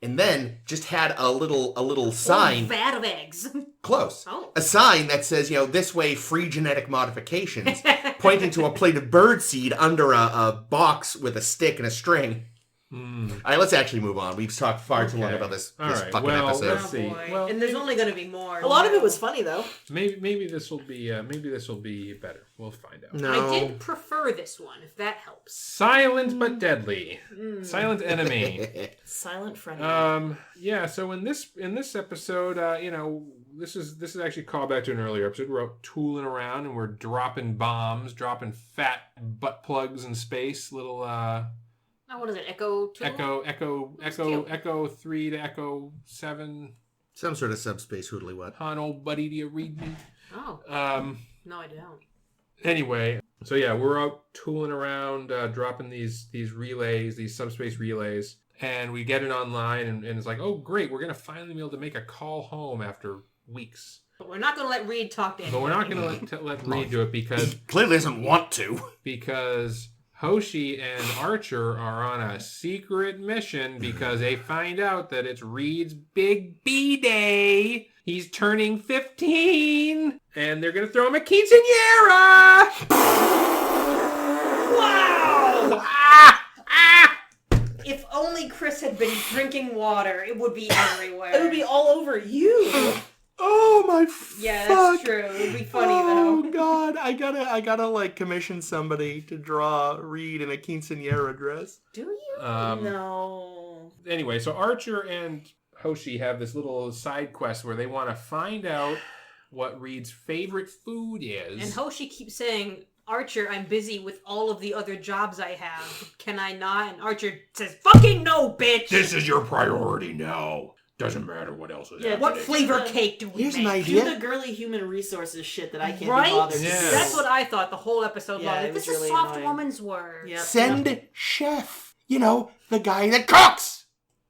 and then just had a little sign Vat of eggs. close. Oh. A sign that says, this way, free genetic modifications, pointing to a plate of birdseed under a box with a stick and a string. All right, let's actually move on. We've talked far too long Okay. about this All right, fucking well, episode. let's see. Boy. Well, and there's only going to be more. A lot of it was funny though. Maybe this will be better. We'll find out. No. I did prefer this one, if that helps. Silent but deadly. Silent enemy. Silent friend. Yeah. So in this episode, this is actually a callback to an earlier episode. We're out tooling around and we're dropping bombs, dropping fat butt plugs in space. Little Oh, what is it? Echo 2? Echo 3 to Echo 7. Some sort of subspace hoodly what. Han, old buddy, do you read me? Oh, no, I don't. Anyway, so yeah, we're out tooling around, dropping these relays, these subspace relays, and we get it online, and it's like, oh great, we're gonna finally be able to make a call home after weeks. But we're not going to let Reed talk to But anyone. we're not gonna let Reed do it because Clearly doesn't want to. Hoshi and Archer are on a secret mission because they find out that it's Reed's big B day. He's turning 15, and they're gonna throw him a quinceañera. Wow! If only Chris had been drinking water, it would be everywhere. It would be all over you. Oh my Yeah, fuck. that's true. It would be funny, Oh though. god, I gotta like commission somebody to draw Reed in a quinceañera dress. Do you? No. Anyway, so Archer and Hoshi have this little side quest where they want to find out what Reed's favorite food is. And Hoshi keeps saying, Archer, I'm busy with all of the other jobs I have. Can I not? And Archer says, fucking no, bitch! This is your priority now. Doesn't matter what else is happening. What flavor cake do we Here's make? an idea. Do the girly human resources shit that I can't Right? be bothered to Yeah. do. That's what I thought the whole episode Yeah, long. it This was is really soft annoying. woman's work. Yep. Send Chef. You know, the guy that cooks.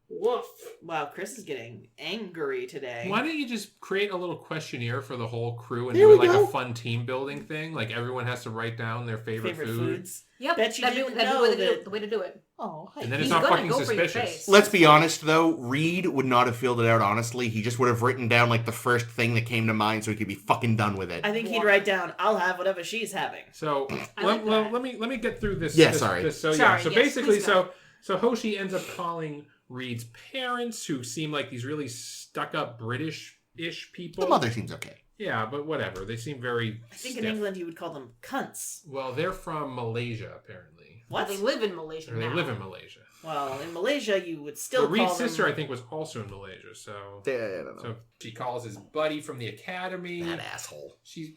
Woof. Wow, Chris is getting angry today. Why don't you just create a little questionnaire for the whole crew and There do we like go. a fun team building thing? Like everyone has to write down their favorite food. foods? Yep, Bet you that'd didn't be know the way to do it. Oh, hi. And then He's it's not gonna fucking go for your suspicious. face. Let's be honest, though. Reed would not have filled it out honestly. He just would have written down, like, the first thing that came to mind so he could be fucking done with it. I think he'd write down, I'll have whatever she's having. So like that. let me get through this. Yeah, this, sorry. This, so Sorry, so yes, basically, please go. so Hoshi ends up calling Reed's parents, who seem like these really stuck-up British-ish people. The mother seems okay. Yeah, but whatever. They seem very. I think stiff. in England you would call them cunts. Well, they're from Malaysia, apparently. What? They live in Malaysia Or they now. live in Malaysia. Well, in Malaysia you would still But call Reed's them... sister, I think, was also in Malaysia. So I don't know. so she calls his buddy from the academy. That asshole. She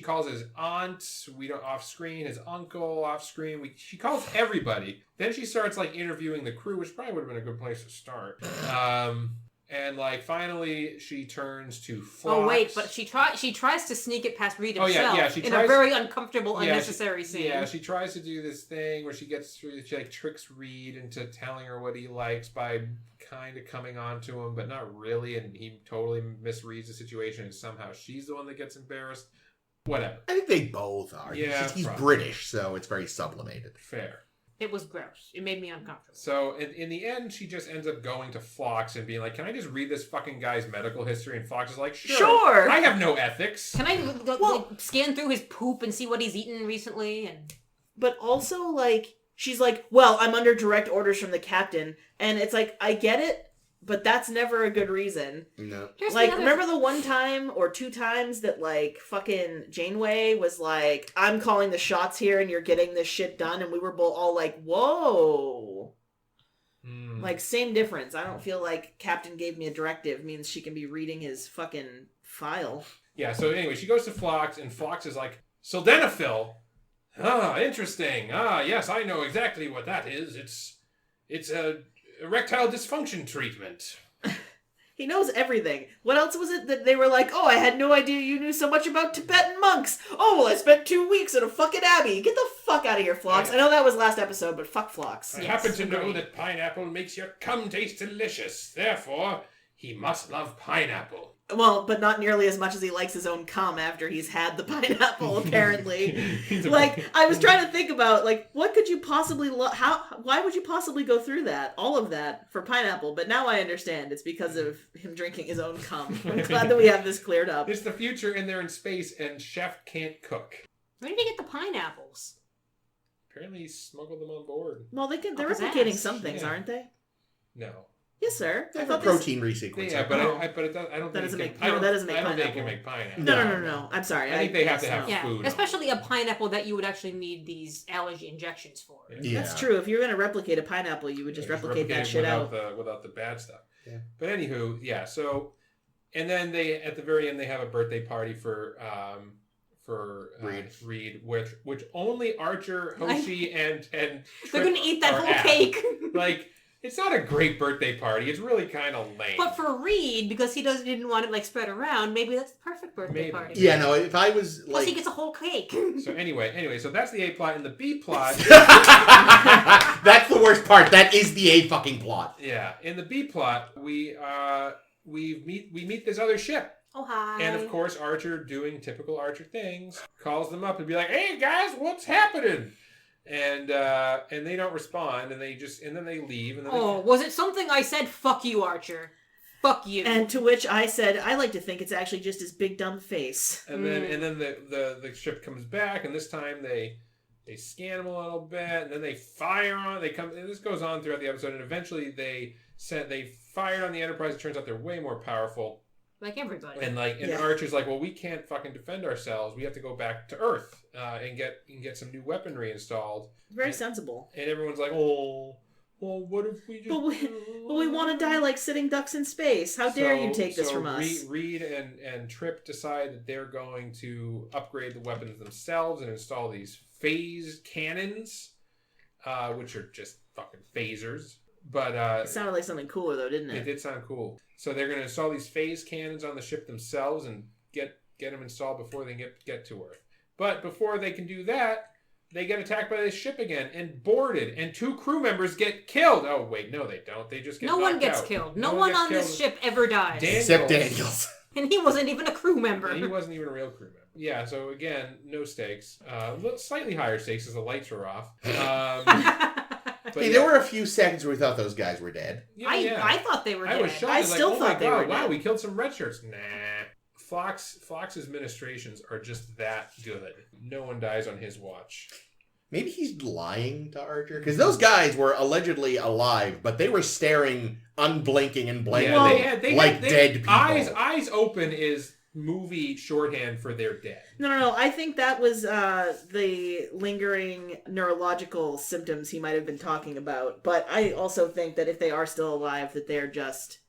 calls his aunt, we don't off screen, his uncle off screen. She calls everybody. Then she starts like interviewing the crew, which probably would have been a good place to start. And like finally she turns to Phlox. Oh wait, but she tries to sneak it past Reed Oh, yeah, himself yeah, she in tries- a very uncomfortable, Yeah, unnecessary scene. Yeah, she tries to do this thing where she like tricks Reed into telling her what he likes by kind of coming on to him, but not really, and he totally misreads the situation, and somehow she's the one that gets embarrassed. Whatever. I think they both are. Yeah, He's probably. British, so it's very sublimated. Fair. It was gross. It made me uncomfortable. So in the end, she just ends up going to Phlox and being like, "Can I just read this fucking guy's medical history?" And Phlox is like, Sure. I have no ethics." Can I Well- like, scan through his poop and see what he's eaten recently? And But also, like, she's like, well, I'm under direct orders from the captain. And it's like, I get it, but that's never a good reason. No. here's Like, the other remember the one time or two times that, like, fucking Janeway was like, I'm calling the shots here and you're getting this shit done? And we were both all like, whoa. Hmm. Like, same difference. I don't feel like Captain gave me a directive means she can be reading his fucking file. Yeah, so anyway, she goes to Phlox, and Phlox is like, "Sildenafil? Ah, interesting. Ah, yes, I know exactly what that is. It's a erectile dysfunction treatment." He knows everything. What else was it that they were like, oh, I had no idea you knew so much about Tibetan monks. Oh, well, I spent 2 weeks at a fucking abbey. Get the fuck out of here, Phlox. I know that was last episode, but fuck Phlox. I Yes, happen to know agreed. that pineapple makes your cum taste delicious. Therefore, he must love pineapple. Well, but not nearly as much as he likes his own cum after he's had the pineapple, apparently. He's a- Like, I was trying to think about, like, what could you possibly why would you possibly go through that, all of that, for pineapple? But now I understand. It's because of him drinking his own cum. I'm glad that we have this cleared up. It's the future, and they're in space, and Chef can't cook. where did he get the pineapples? Apparently, he smuggled them on board. Well, they're Up his replicating ass. some things, Yeah. aren't they? No. Yes, sir. They I have a thought this- protein resequence. Yeah, but No. I don't That think doesn't it make- can, no, that doesn't make I don't think it pineapple. can make pineapple. No. I'm sorry. I think they have to guess have not. Yeah, food. especially a pineapple that you would actually need these allergy injections for. Yeah. That's true. If you're going to replicate a pineapple, you would just replicate that it shit without out. without the bad stuff. Yeah. But anywho, yeah. So, and then they at the very end they have a birthday party for Reed, which only Archer, Hoshi, and They're Trip gonna eat that are whole at. cake. Like, it's not a great birthday party. It's really kind of lame. But for Reed, because he didn't want it like spread around, maybe that's the perfect birthday Maybe. party. Yeah, no, if I was Plus, like... he gets a whole cake. So anyway, so that's the A plot. And the B plot, That's the worst part. That is the A fucking plot. yeah, in the B plot, we meet this other ship. Oh, hi. And of course, Archer, doing typical Archer things, calls them up and be like, "Hey guys, what's happening?" And they don't respond, and then they leave, and then Oh, was it something I said? Fuck you, Archer. Fuck you. And to which I said, I like to think it's actually just his big dumb face. then the ship comes back, and this time they scan him a little bit, and then they fire on. They come. And this goes on throughout the episode, and eventually they fired on the Enterprise. It turns out they're way more powerful. like everybody. And Yeah. Archer's like, well, we can't fucking defend ourselves. We have to go back to Earth and get some new weaponry installed. Very sensible. And everyone's like, oh, well, what if we just... But we want to die like sitting ducks in space. How dare you take this from us? Reed and Trip decide that they're going to upgrade the weapons themselves and install these phase cannons, which are just fucking phasers. But It sounded like something cooler, though, didn't it? It did sound cool. So they're going to install these phase cannons on the ship themselves and get them installed before they get to Earth. But before they can do that, they get attacked by this ship again and boarded, and 2 crew members get killed. Oh wait, no, they don't. They just get knocked out. No one gets killed. No one on this ship ever dies. Except Daniels. And he wasn't even a crew member. And he wasn't even a real crew member. Yeah. So again, no stakes. Slightly higher stakes as the lights are off. But Hey, there were a few seconds where we thought those guys were dead. I thought they were dead. I was shocked. I still oh thought they were wow, dead. we killed some red shirts. Nah. Flox's ministrations are just that good. No one dies on his watch. Maybe he's lying to Archer? Because those guys were allegedly alive, but they were staring unblinking and blankly like dead people. Eyes open is movie shorthand for they're dead. No. I think that was the lingering neurological symptoms he might have been talking about. But I also think that if they are still alive, that they're just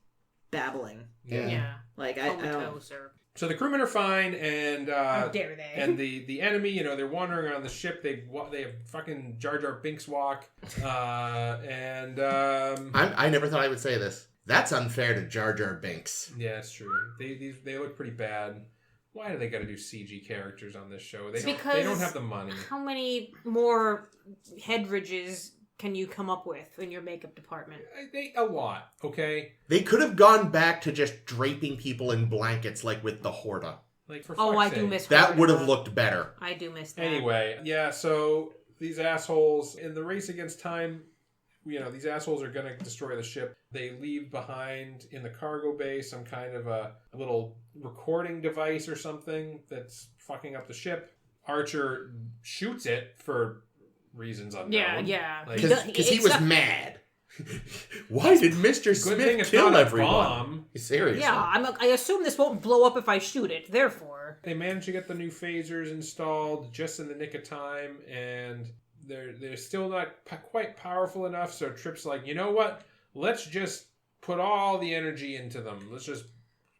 babbling. Yeah. Like, I don't... Comatose or... So the crewmen are fine, and How dare they? And the enemy, they're wandering around the ship. They have fucking Jar Jar Binks walk, and I never thought I would say this. That's unfair to Jar Jar Binks. yeah, it's true. They look pretty bad. Why do they got to do CG characters on this show? They don't have the money. How many more head ridges can you come up with in your makeup department? A lot, okay? They could have gone back to just draping people in blankets like with the Horta. Like for Oh, I fuck's do sake. miss That would have Horta. looked better. I do miss that. Anyway, yeah, so these assholes, in the race against time, these assholes are going to destroy the ship. They leave behind in the cargo bay some kind of a little recording device or something that's fucking up the ship. Archer shoots it for reasons unknown. Yeah. Like, Because he was mad. Why did Mr. good Smith thing it's kill not a everyone? bomb. Seriously. Yeah, I assume this won't blow up if I shoot it, therefore. They managed to get the new phasers installed just in the nick of time, and they're still not quite powerful enough, so Trip's like, you know what? Let's just put all the energy into them. Let's just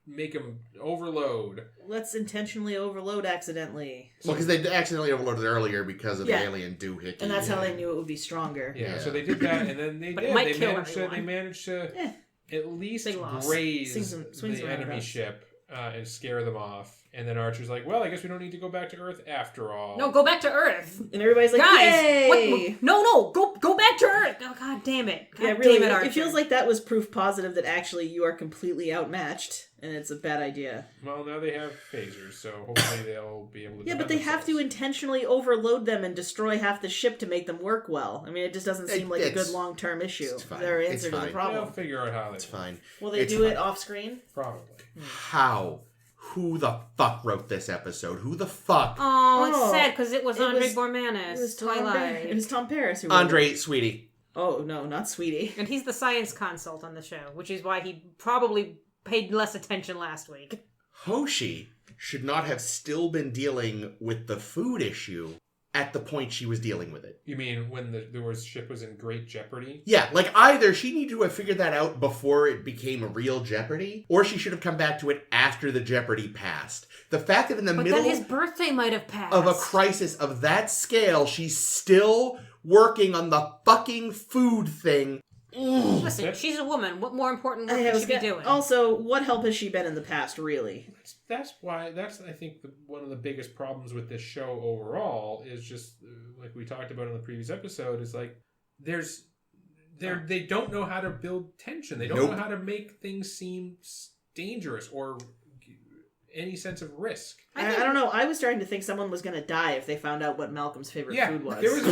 make them overload. Let's intentionally overload accidentally. Well, because they accidentally overloaded earlier because of the alien doohickey. And that's how they knew it would be stronger. Yeah, so they did that, and then they But it might They kill managed to. everyone. They managed to at least Big loss. graze Swings the around enemy us. ship and scare them off. And then Archer's like, "Well, I guess we don't need to go back to Earth after all." No, go back to Earth. And everybody's like, Guys, yay! no, go back to Earth. Oh, God damn it. God Yeah, really, damn it, Archer. it feels like that was proof positive that actually you are completely outmatched, and it's a bad idea. Well, now they have phasers, so hopefully they'll be able to. Yeah, but defend they have to themselves. intentionally overload them and destroy half the ship to make them work well. I mean, it just doesn't seem like a good long-term issue. it's fine. Their It's answer to the fine. They'll problem. figure out how they. It's fine. Will they It's do it fine. off-screen? Probably. How? Who the fuck wrote this episode? Who the fuck? Oh, it's Oh, sad because it was it Andre was- Bormanis. It was Twilight. It was Tom Paris who wrote Andre, it. sweetie. Oh, no, not Sweetie. And he's the science consult on the show, which is why he probably paid less attention last week. Hoshi should not have still been dealing with the food issue at the point she was dealing with it. You mean when the ship was in great jeopardy? Yeah, like either she needed to have figured that out before it became a real jeopardy, or she should have come back to it after the jeopardy passed. The fact that in the But middle then his birthday might have passed. of a crisis of that scale, she's still working on the fucking food thing. Ugh. Listen, she's a woman. What more important work I could was she be gonna- doing? Also, what help has she been in the past, really? That's why. That's I think one of the biggest problems with this show overall is just like we talked about in the previous episode. Is like they don't know how to build tension. They don't Nope. know how to make things seem dangerous or any sense of risk. I don't know. I was starting to think someone was going to die if they found out what Malcolm's favorite food was. there was.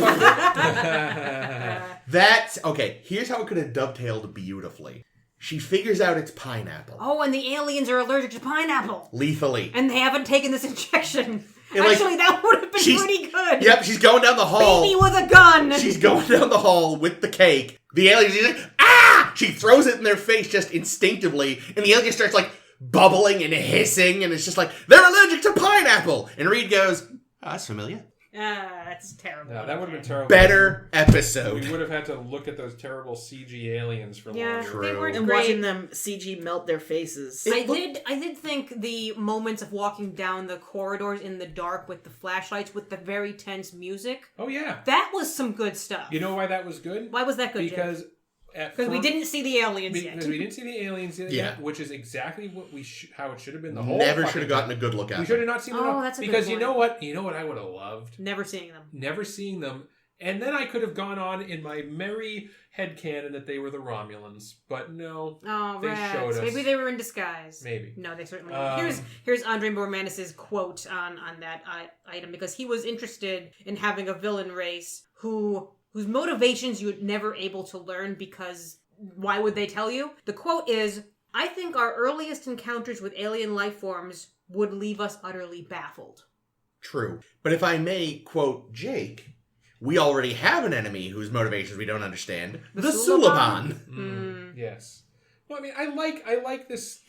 That's okay. Here's how it could have dovetailed beautifully. She figures out it's pineapple. Oh, and the aliens are allergic to pineapple. Lethally. And they haven't taken this injection. And, like, Actually, that would have been she's- pretty good. Yep, she's going down the hall. Baby with a gun. She's going down the hall with the cake. The alien, she's like, ah! She throws it in their face just instinctively, and the alien starts like bubbling and hissing, and it's just like, they're allergic to pineapple! And Reed goes, oh, that's familiar. That's terrible. No, that would have been terrible. Better episode. We would have had to look at those terrible CG aliens for Yeah, longer. they weren't And great. watching them CG melt their faces. I did think the moments of walking down the corridors in the dark with the flashlights with the very tense music, Oh yeah. that was some good stuff. You know why that was good? Why was that good, Because we didn't see the aliens yet. Because we didn't see the aliens yet, Yeah. which is exactly what how it should have been the whole. Never fucking should have gotten a time. good look at We them. should have not seen them. Oh, that's a good because you point. know what? You know what I would have loved? Never seeing them. Never seeing them. And then I could have gone on in my merry headcanon that they were the Romulans. But no. Oh, They rats. showed us. Maybe they were in disguise. Maybe. No, they certainly Um, weren't. Here's Andre Bormanis' quote on that item, because he was interested in having a villain race whose motivations you're never able to learn, because why would they tell you? The quote is, "I think our earliest encounters with alien life forms would leave us utterly baffled." True. But if I may quote Jake, we already have an enemy whose motivations we don't understand. The Suliban? Suliban. Yes. Well, I mean, I like this.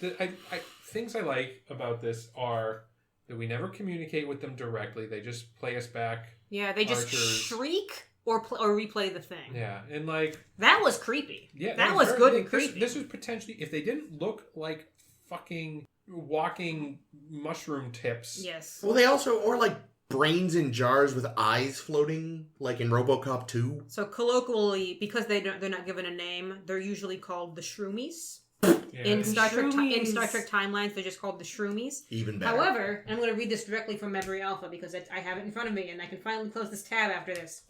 Things I like about this are that we never communicate with them directly. They just play us back. Yeah, they just Archers. shriek or replay the thing. Yeah, and like That was creepy. yeah, that was good and this, creepy. This was potentially, if they didn't look like fucking walking mushroom tips. Yes. Well, they also, or like brains in jars with eyes floating, like in RoboCop 2. So colloquially, because they're not given a name, they're usually called the Shroomies. Yeah. In Star Trek Shroomies. timelines, they're just called the Shroomies. Even better. However, I'm going to read this directly from Memory Alpha because I have it in front of me and I can finally close this tab after this.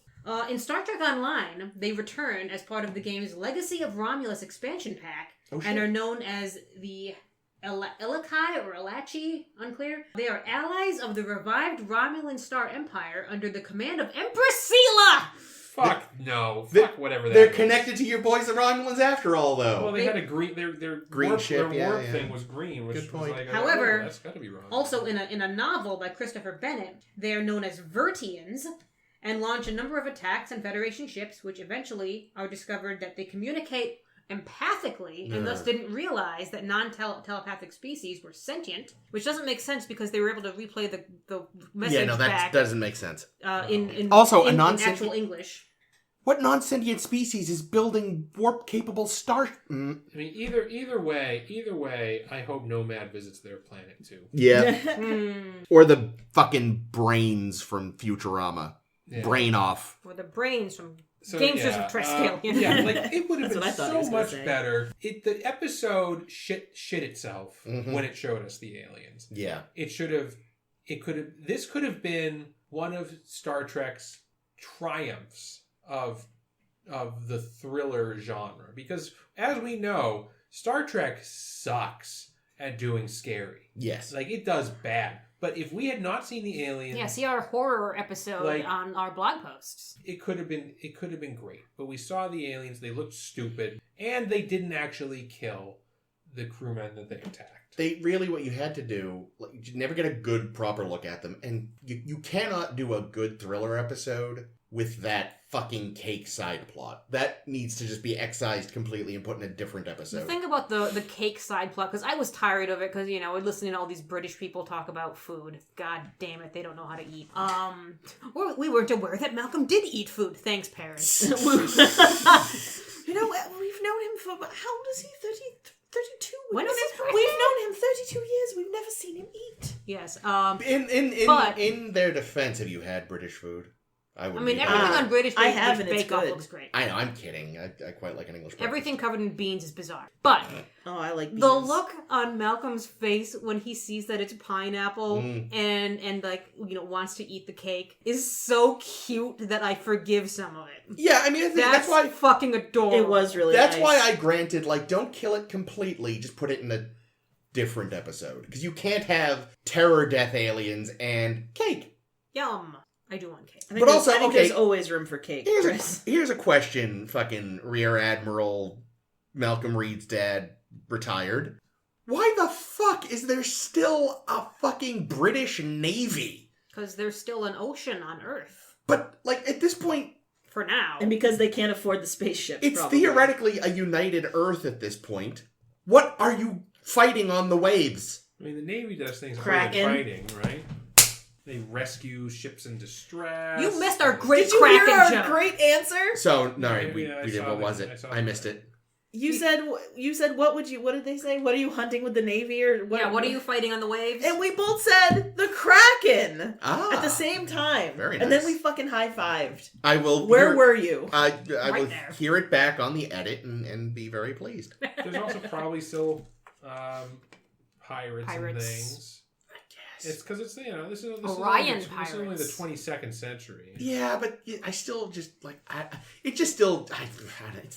In Star Trek Online, they return as part of the game's Legacy of Romulus expansion pack and are known as the Elakai or Elachi, unclear. They are allies of the revived Romulan Star Empire under the command of Empress Sela! Fuck no. They- Fuck whatever that They're is. connected to your boys, the Romulans, after all, though. Well, they had a green. Their Green warp, ship, Their yeah, warp yeah. thing was green. Which Good point. Was like, However, that's got to be wrong. Also, in a novel by Christopher Bennett, they are known as Vertians and launch a number of attacks on Federation ships, which eventually are discovered that they communicate empathically and thus didn't realize that non-telepathic species were sentient, which doesn't make sense because they were able to replay the message Yeah, no, back that doesn't make sense. in Also, a in non-sentient- actual English. What non-sentient species is building warp-capable star... Mm. I mean, either way, I hope Nomad visits their planet too. Yeah. Hmm. Or the fucking brains from Futurama. Yeah. Brain off. Or the brains from So, Gangsters yeah, of Trescale. yeah, like it would have That's been what I thought he so was gonna much say. better. The episode shit itself Mhm. when it showed us the aliens. Yeah. This could have been one of Star Trek's triumphs of the thriller genre, because as we know, Star Trek sucks at doing scary. Yes. Like it does bad. But if we had not seen the aliens, Yeah, see our horror episode Like- on our blog posts. it could have been great. But we saw the aliens, they looked stupid, and they didn't actually kill the crewmen that they attacked. They really, what you had to do, like, you never get a good, proper look at them. And you cannot do a good thriller episode with that fucking cake side plot. That needs to just be excised completely and put in a different The episode. thing about the cake side plot, because I was tired of it, because, you know, we're listening to all these British people talk about food. God damn it, they don't know how to eat. We weren't aware that Malcolm did eat food. Thanks, parents. You know, we've known him for, how old is he? 32? When was his birthday? We've known him 32 years. We've never seen him eat. Yes. But- In their defense, have you had British food? I I mean, everything on British I have, and it's Bake Off good. looks great. I know, I'm kidding. I quite like an English breakfast. Everything covered in beans is bizarre. But Oh, I like beans. the look on Malcolm's face when he sees that it's pineapple and like, you know, wants to eat the cake is so cute that I forgive some of it. Yeah, I mean, I think That's that's why... fucking adorable. It was really That's nice. why I granted, like, don't kill it completely. Just put it in a different episode. Because you can't have terror death aliens and cake. Yum. I do want cake. I think But there's- also, I think okay, there's always room for cake, Chris. Here's a question, fucking Rear Admiral Malcolm Reed's dad, retired. Why the fuck is there still a fucking British Navy? Because there's still an ocean on Earth. But, like, at this point, For now. And because they can't afford the spaceships, it's probably. theoretically a united Earth at this point. What are you fighting on the waves? I mean, the Navy does things other Kraken. than fighting, right? They rescue ships in distress. You missed our great Did you hear Kraken our joke. great answer? So, no, Yeah, we I did. saw What that. was it? I missed it. You said what did they say? What are you hunting with the Navy or what? Yeah, what are you fighting on the waves? And we both said the Kraken at the Ah, same time. Very And then nice. we fucking high-fived. I will. Where were you? I Right will there. hear it back on the edit and be very pleased. There's also probably still pirates and Pirates. things. It's because it's this is Orion this is only the pirates. 22nd century. Yeah, but I still just like it's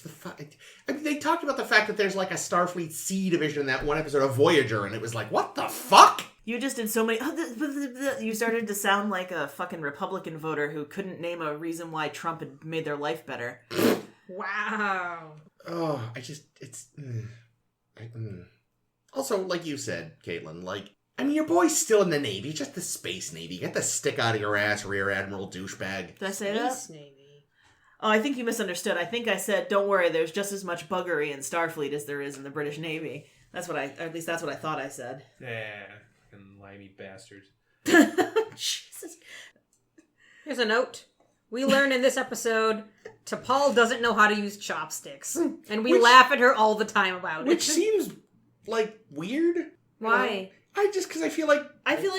the I mean, they talked about the fact that there's like a Starfleet C division in that one episode of Voyager, and it was like, what the fuck? You just did so many. You started to sound like a fucking Republican voter who couldn't name a reason why Trump had made their life better. Wow. Oh, Also, like you said, Caitlin, like. I mean, your boy's still in the Navy, just the Space Navy. Get the stick out of your ass, Rear Admiral douchebag. Did I say that? Space Navy. Oh, I think you misunderstood. I think I said, don't worry, there's just as much buggery in Starfleet as there is in the British Navy. At least that's what I thought I said. Yeah, fucking limey bastards. Jesus. Here's a note. We learn in this episode T'Pol doesn't know how to use chopsticks. And we laugh at her all the time about it. Which seems, like, weird. Why? Because I feel like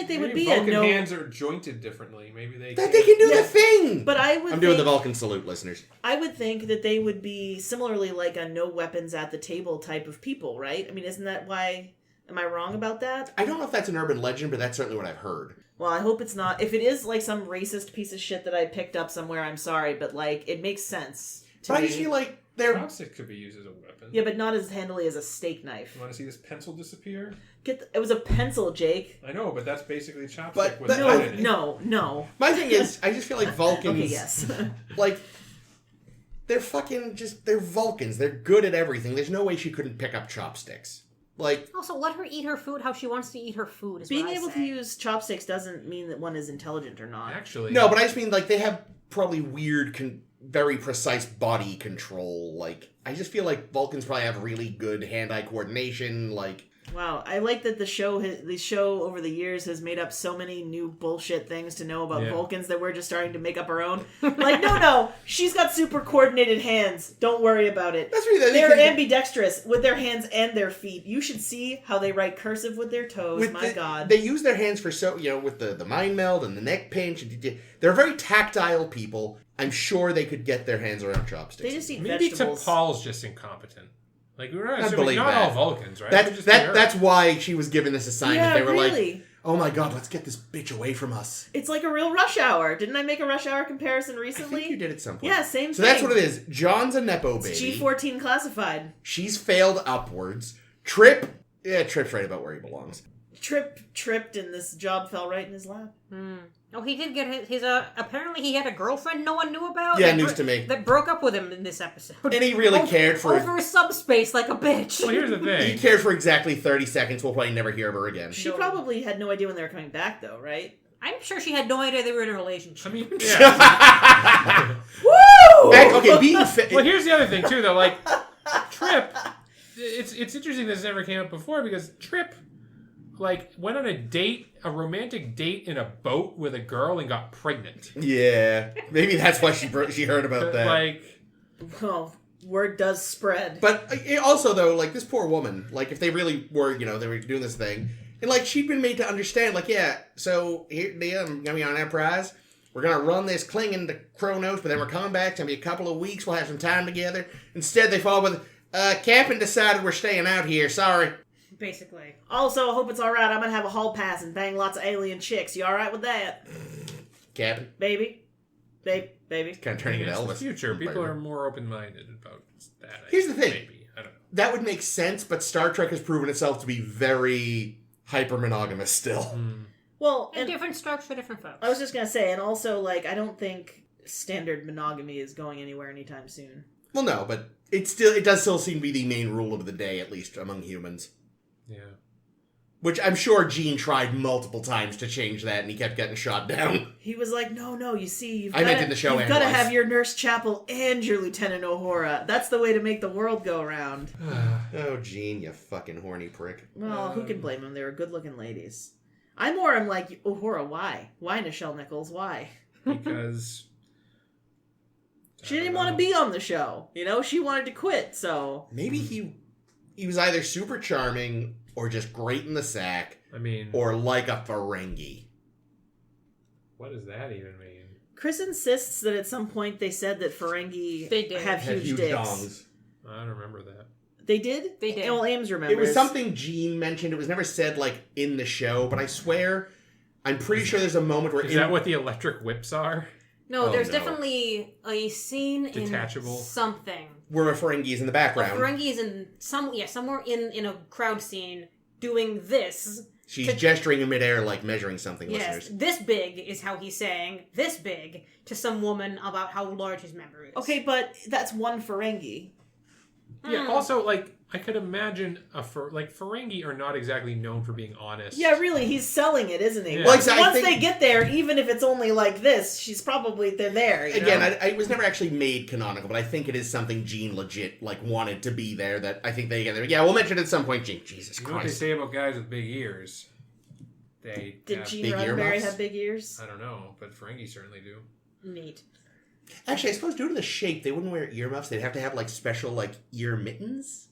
they would Maybe be Vulcan a no. hands are jointed differently. Maybe they that they can do the thing. But I'm doing the Vulcan salute, listeners. I would think that they would be similarly like a no weapons at the table type of people, right? I mean, isn't that why? Am I wrong about that? I don't know if that's an urban legend, but that's certainly what I've heard. Well, I hope it's not. If it is like some racist piece of shit that I picked up somewhere, I'm sorry, but like it makes sense to But me. I just feel like they're... chopstick could be used as a weapon. Yeah, but not as handily as a steak knife. You want to see this pencil disappear? It was a pencil, Jake. I know, but that's basically chopstick But- with but- lead in it. No. My thing is, I just feel like Vulcans... Okay, yes. Like, they're fucking just... They're Vulcans. They're good at everything. There's no way she couldn't pick up chopsticks. Like... Also, let her eat her food how she wants to eat her food. Is Being what I able say. to use chopsticks doesn't mean that one is intelligent or not. Actually, No, but I just mean, like, they have probably weird, very precise body control. Like, I just feel like Vulcans probably have really good hand-eye coordination, like... Wow, I like that the show over the years has made up so many new bullshit things to know about Yeah. Vulcans that we're just starting to make up our own. Like, no, she's got super coordinated hands. Don't worry about it. That's really... They're ambidextrous with their hands and their feet. You should see how they write cursive with their toes. God. They use their hands for with the mind meld and the neck pinch. They're very tactile people. I'm sure they could get their hands around chopsticks. They just eat maybe vegetables. T'Pol's just incompetent. Like, we're I assuming believe not that. all Vulcans, right? It could just be her. That's why she was given this assignment. Yeah, They were really. like, oh my god, let's get this bitch away from us. It's like a real Rush Hour. Didn't I make a Rush Hour comparison I recently? think you did at some point. Yeah, same So thing. that's what it is. John's a Nepo baby. It's G14 classified. She's failed upwards. Trip's right about where he belongs. Tripped and this job fell right in his lap. Oh, he did get his apparently he had a girlfriend no one knew about. Yeah, that news to me. That broke up with him in this episode. And he really cared for... Over subspace like a bitch. Well, here's the He thing. cared for exactly 30 seconds. We'll probably never hear of her again. She probably had no idea when they were coming back, though, right? I'm sure she had no idea they were in a relationship. I mean, yeah. Woo! Okay, being fit... Well, here's the other thing too, though. Like, Trip, it's interesting this never came up before because Trip, like, went on a romantic date in a boat with a girl and got pregnant. Yeah, maybe that's why she heard about that. Like, Well, word does spread. But also, though, like, this poor woman, like, if they really were, they were doing this thing, and, like, she'd been made to understand, like, yeah, so here, I'm gonna be on Enterprise. We're gonna run this Klingon to Kronos, but then we're coming back. It's gonna be a couple of weeks. We'll have some time together. Instead, they follow with, Captain decided we're staying out here. Sorry. Basically. Also, I hope it's alright. I'm gonna have a hall pass and bang lots of alien chicks. You alright with that? Captain. Baby? Baby? Kind of turning into it's the Elvis. future. People are more open-minded about that. Here's the thing. Maybe. I don't know. That would make sense, but Star Trek has proven itself to be very hyper-monogamous still. Well, And different strokes for different folks. I was just gonna say, and also, like, I don't think standard monogamy is going anywhere anytime soon. Well, no, but it does still seem to be the main rule of the day, at least among humans. Yeah. Which I'm sure Gene tried multiple times to change that, and he kept getting shot down. He was like, no, you see, you've I meant in the show you've and got to life. have your Nurse Chapel and your Lieutenant Uhura. That's the way to make the world go round. Oh, Gene, you fucking horny prick. Well, who can blame him? They were good-looking ladies. I'm like, Uhura, why? Why, Nichelle Nichols? Why? Because She didn't want to be on the show. You know, she wanted to quit, so... Maybe he was either super charming or just great in the sack. I mean... Or like a Ferengi. What does that even mean? Chris insists that at some point they said that Ferengi have huge dicks. dongs. I don't remember that. They did? They did. Well, Ames remembers. It was something Gene mentioned. It was never said, like, in the show, but I swear, I'm pretty sure there's a moment where... Is that what the electric whips are? No, Oh, there's no. definitely a scene Detachable. in something. Where a Ferengi is in the A background. Ferengi is in somewhere in a crowd scene doing this. She's gesturing in midair like measuring something, Yes, listeners. this big is how he's saying this big to some woman about how large his member is. Okay, but that's one Ferengi. Yeah, also, like, I could imagine Ferengi are not exactly known for being honest. Yeah, really, he's selling it, isn't he? Yeah. Well, I Once think- they get there, even if it's only like this, they're there. You Again, know? it was never actually made canonical, but I think it is something Gene legit, like, wanted to be there that I think they get there. Yeah, we'll mention it at some point, Gene. Jesus You know what they Christ. say about guys with big ears? They Did have, Gene big Roddenberry earmuffs? have big ears? I don't know, but Ferengi certainly do. Neat. Actually, I suppose due to the shape, they wouldn't wear earmuffs. They'd have to have, like, special, like, ear mittens.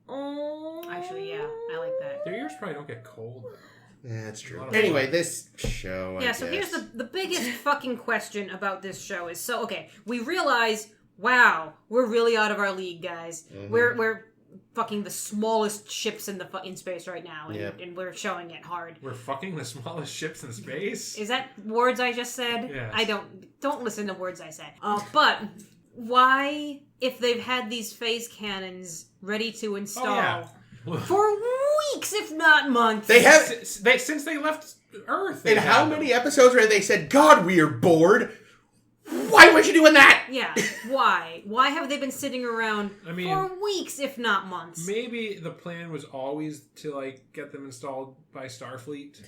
Oh, Actually, yeah, I like that. Their ears probably don't get cold, though. Yeah, that's true. A lot of Anyway, this show, Yeah, I so guess. here's the biggest fucking question about this show is, so, okay, we realize, wow, we're really out of our league, guys. Mhm. We're fucking the smallest ships in space right now, and, Yep. and we're showing it hard. We're fucking the smallest ships in space? Is that words I just said? Yes. I don't listen to words I say. But why, if they've had these phase cannons ready to install for weeks, if not months, They have... Since they left Earth. In how many episodes where they said, God, we are bored? Why weren't you doing that? Yeah, why? Why have they been sitting around I mean, for weeks, if not months? Maybe the plan was always to, like, get them installed by Starfleet.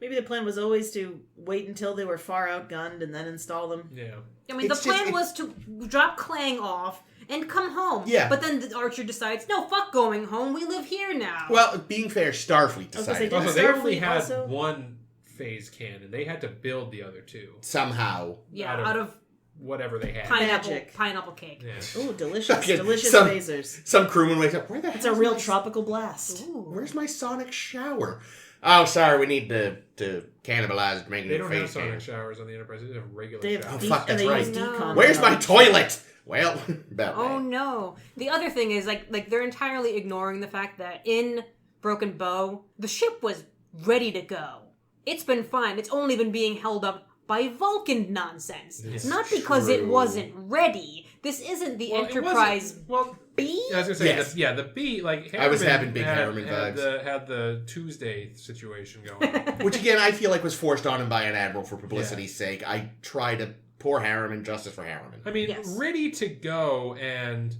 Maybe the plan was always to wait until they were far outgunned and then install them. Yeah. I mean, It's the plan just- was to drop Clang off and come home. Yeah. But then the Archer decides, no, fuck going home. We live here now. Well, being fair, Starfleet I was gonna say, decided. Didn't Also, they only Starfleet had also- one phase cannon. They had to build the other two. Somehow. yeah, out out of of whatever they had. Magic. pineapple cake. Yeah. Ooh, delicious, Okay, delicious some- phasers. Some crewman wakes up, where the It's hell a is real my- tropical blast. Ooh. Where's my sonic shower? Oh, sorry, we need to cannibalize making They a don't have face sonic cannon. showers on the Enterprise. They have regular They have showers. Oh, fuck, that's and they right. use No. decon. Where's my now. toilet? Well, about Oh that. no. The other thing is like they're entirely ignoring the fact that in Broken Bow, the ship was ready to go. It's been fine. It's only been being held up by Vulcan nonsense. It's Not because it true. wasn't ready. This isn't the Well, it Enterprise wasn't- Well, B. I was gonna say, Yes. the B, like, I was Harriman having big had, Harriman had vibes. had the Tuesday situation going on. Which, again, I feel like was forced on him by an admiral for publicity's sake. I try to... Poor Harriman, justice for Harriman. I mean, Yes. ready to go, and,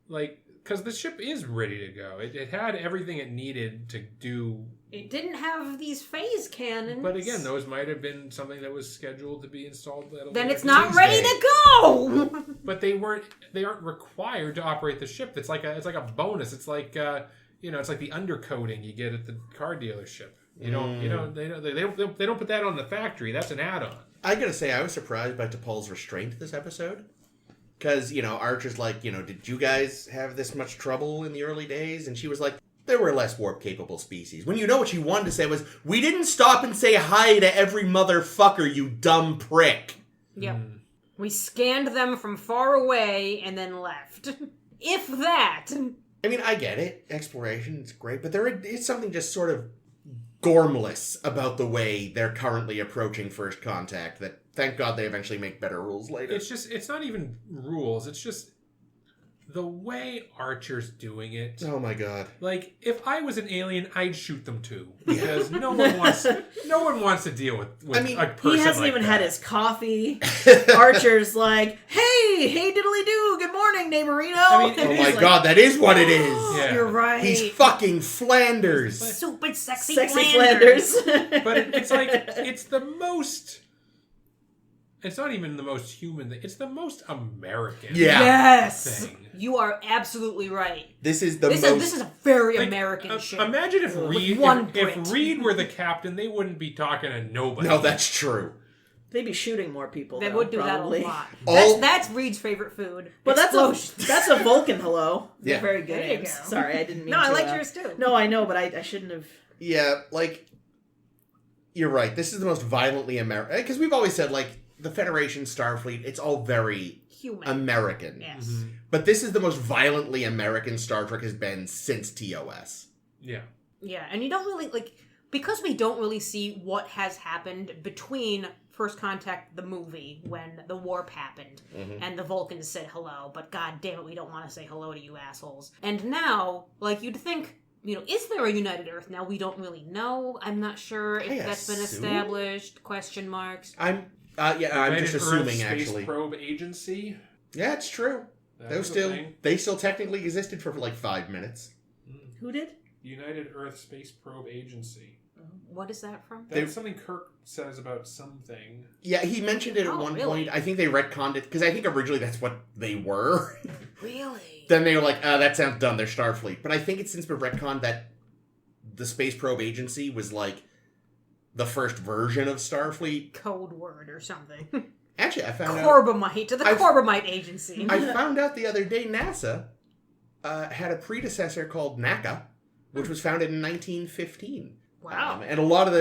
like, because the ship is ready to go. It had everything it needed to do. It didn't have these phase cannons. But again, those might have been something that was scheduled to be installed at a then later it's not Tuesday. ready to go. But they aren't required to operate the ship. It's like a bonus. It's like it's like the undercoating you get at the car dealership. They don't put that on the factory. That's an add-on. I gotta say, I was surprised by T'Pol's restraint this episode. Because, Archer's like, did you guys have this much trouble in the early days? And she was like, there were less warp-capable species. When what she wanted to say was, we didn't stop and say hi to every motherfucker, you dumb prick. Yep. We scanned them from far away and then left. If that. I mean, I get it. Exploration is great, but there is something just sort of gormless about the way they're currently approaching First Contact that, thank God, they eventually make better rules later. It's not even rules. It's just the way Archer's doing it. Oh my God. Like, if I was an alien, I'd shoot them too, because no one wants to deal with I mean, a person He hasn't like even that. had his coffee. Archer's like, hey diddly do, good morning, neighborino. I mean, Oh It my is God, that is what it is. Yeah. You're right. He's fucking Flanders. Stupid sexy Flanders. But it's like it's the most. It's not even the most human thing. It's the most American Yeah. Yes. thing. You are absolutely right. This is the This is a very American ship. Imagine if With Reed, one if Brit. Reed were the captain, they wouldn't be talking to nobody. No, that's true. They'd be shooting more people. They though, would do probably. that a lot. All- That's Reed's favorite food. But Explosions. that's a Vulcan hello. They're Yeah. very good There you names. go. Sorry, I didn't mean No, to. I liked yours too. No, I know, but I shouldn't have. Yeah, like, you're right. This is the most violently American. Because we've always said, like, the Federation, Starfleet, it's all very Human. American. Yes. Mm-hmm. But this is the most violently American Star Trek has been since TOS. Yeah. Yeah, and you don't really, because we don't really see what has happened between First Contact, the movie, when the warp happened, and the Vulcans said hello, but god damn it, we don't want to say hello to you assholes. And now, you'd think, is there a United Earth now? We don't really know. I'm not sure if that's been assume? established. Question marks. I'm United just Earth assuming, Space actually. Probe Agency. Yeah, it's true. That was a thing. They still technically existed for, 5 minutes. Who did? United Earth Space Probe Agency. What is that from? That's something Kirk says about something. Yeah, he mentioned it at Oh, one really? point. I think they retconned it, because I think originally that's what they were. Really? Then they were like, that sounds dumb, they're Starfleet. But I think it's since been retconned that the Space Probe Agency was, the first version of Starfleet. Code word or something. Actually, I found out... Corbomite, to the I've- Corbomite Agency. I found out the other day NASA had a predecessor called NACA, which was founded in 1915. Wow. And a lot of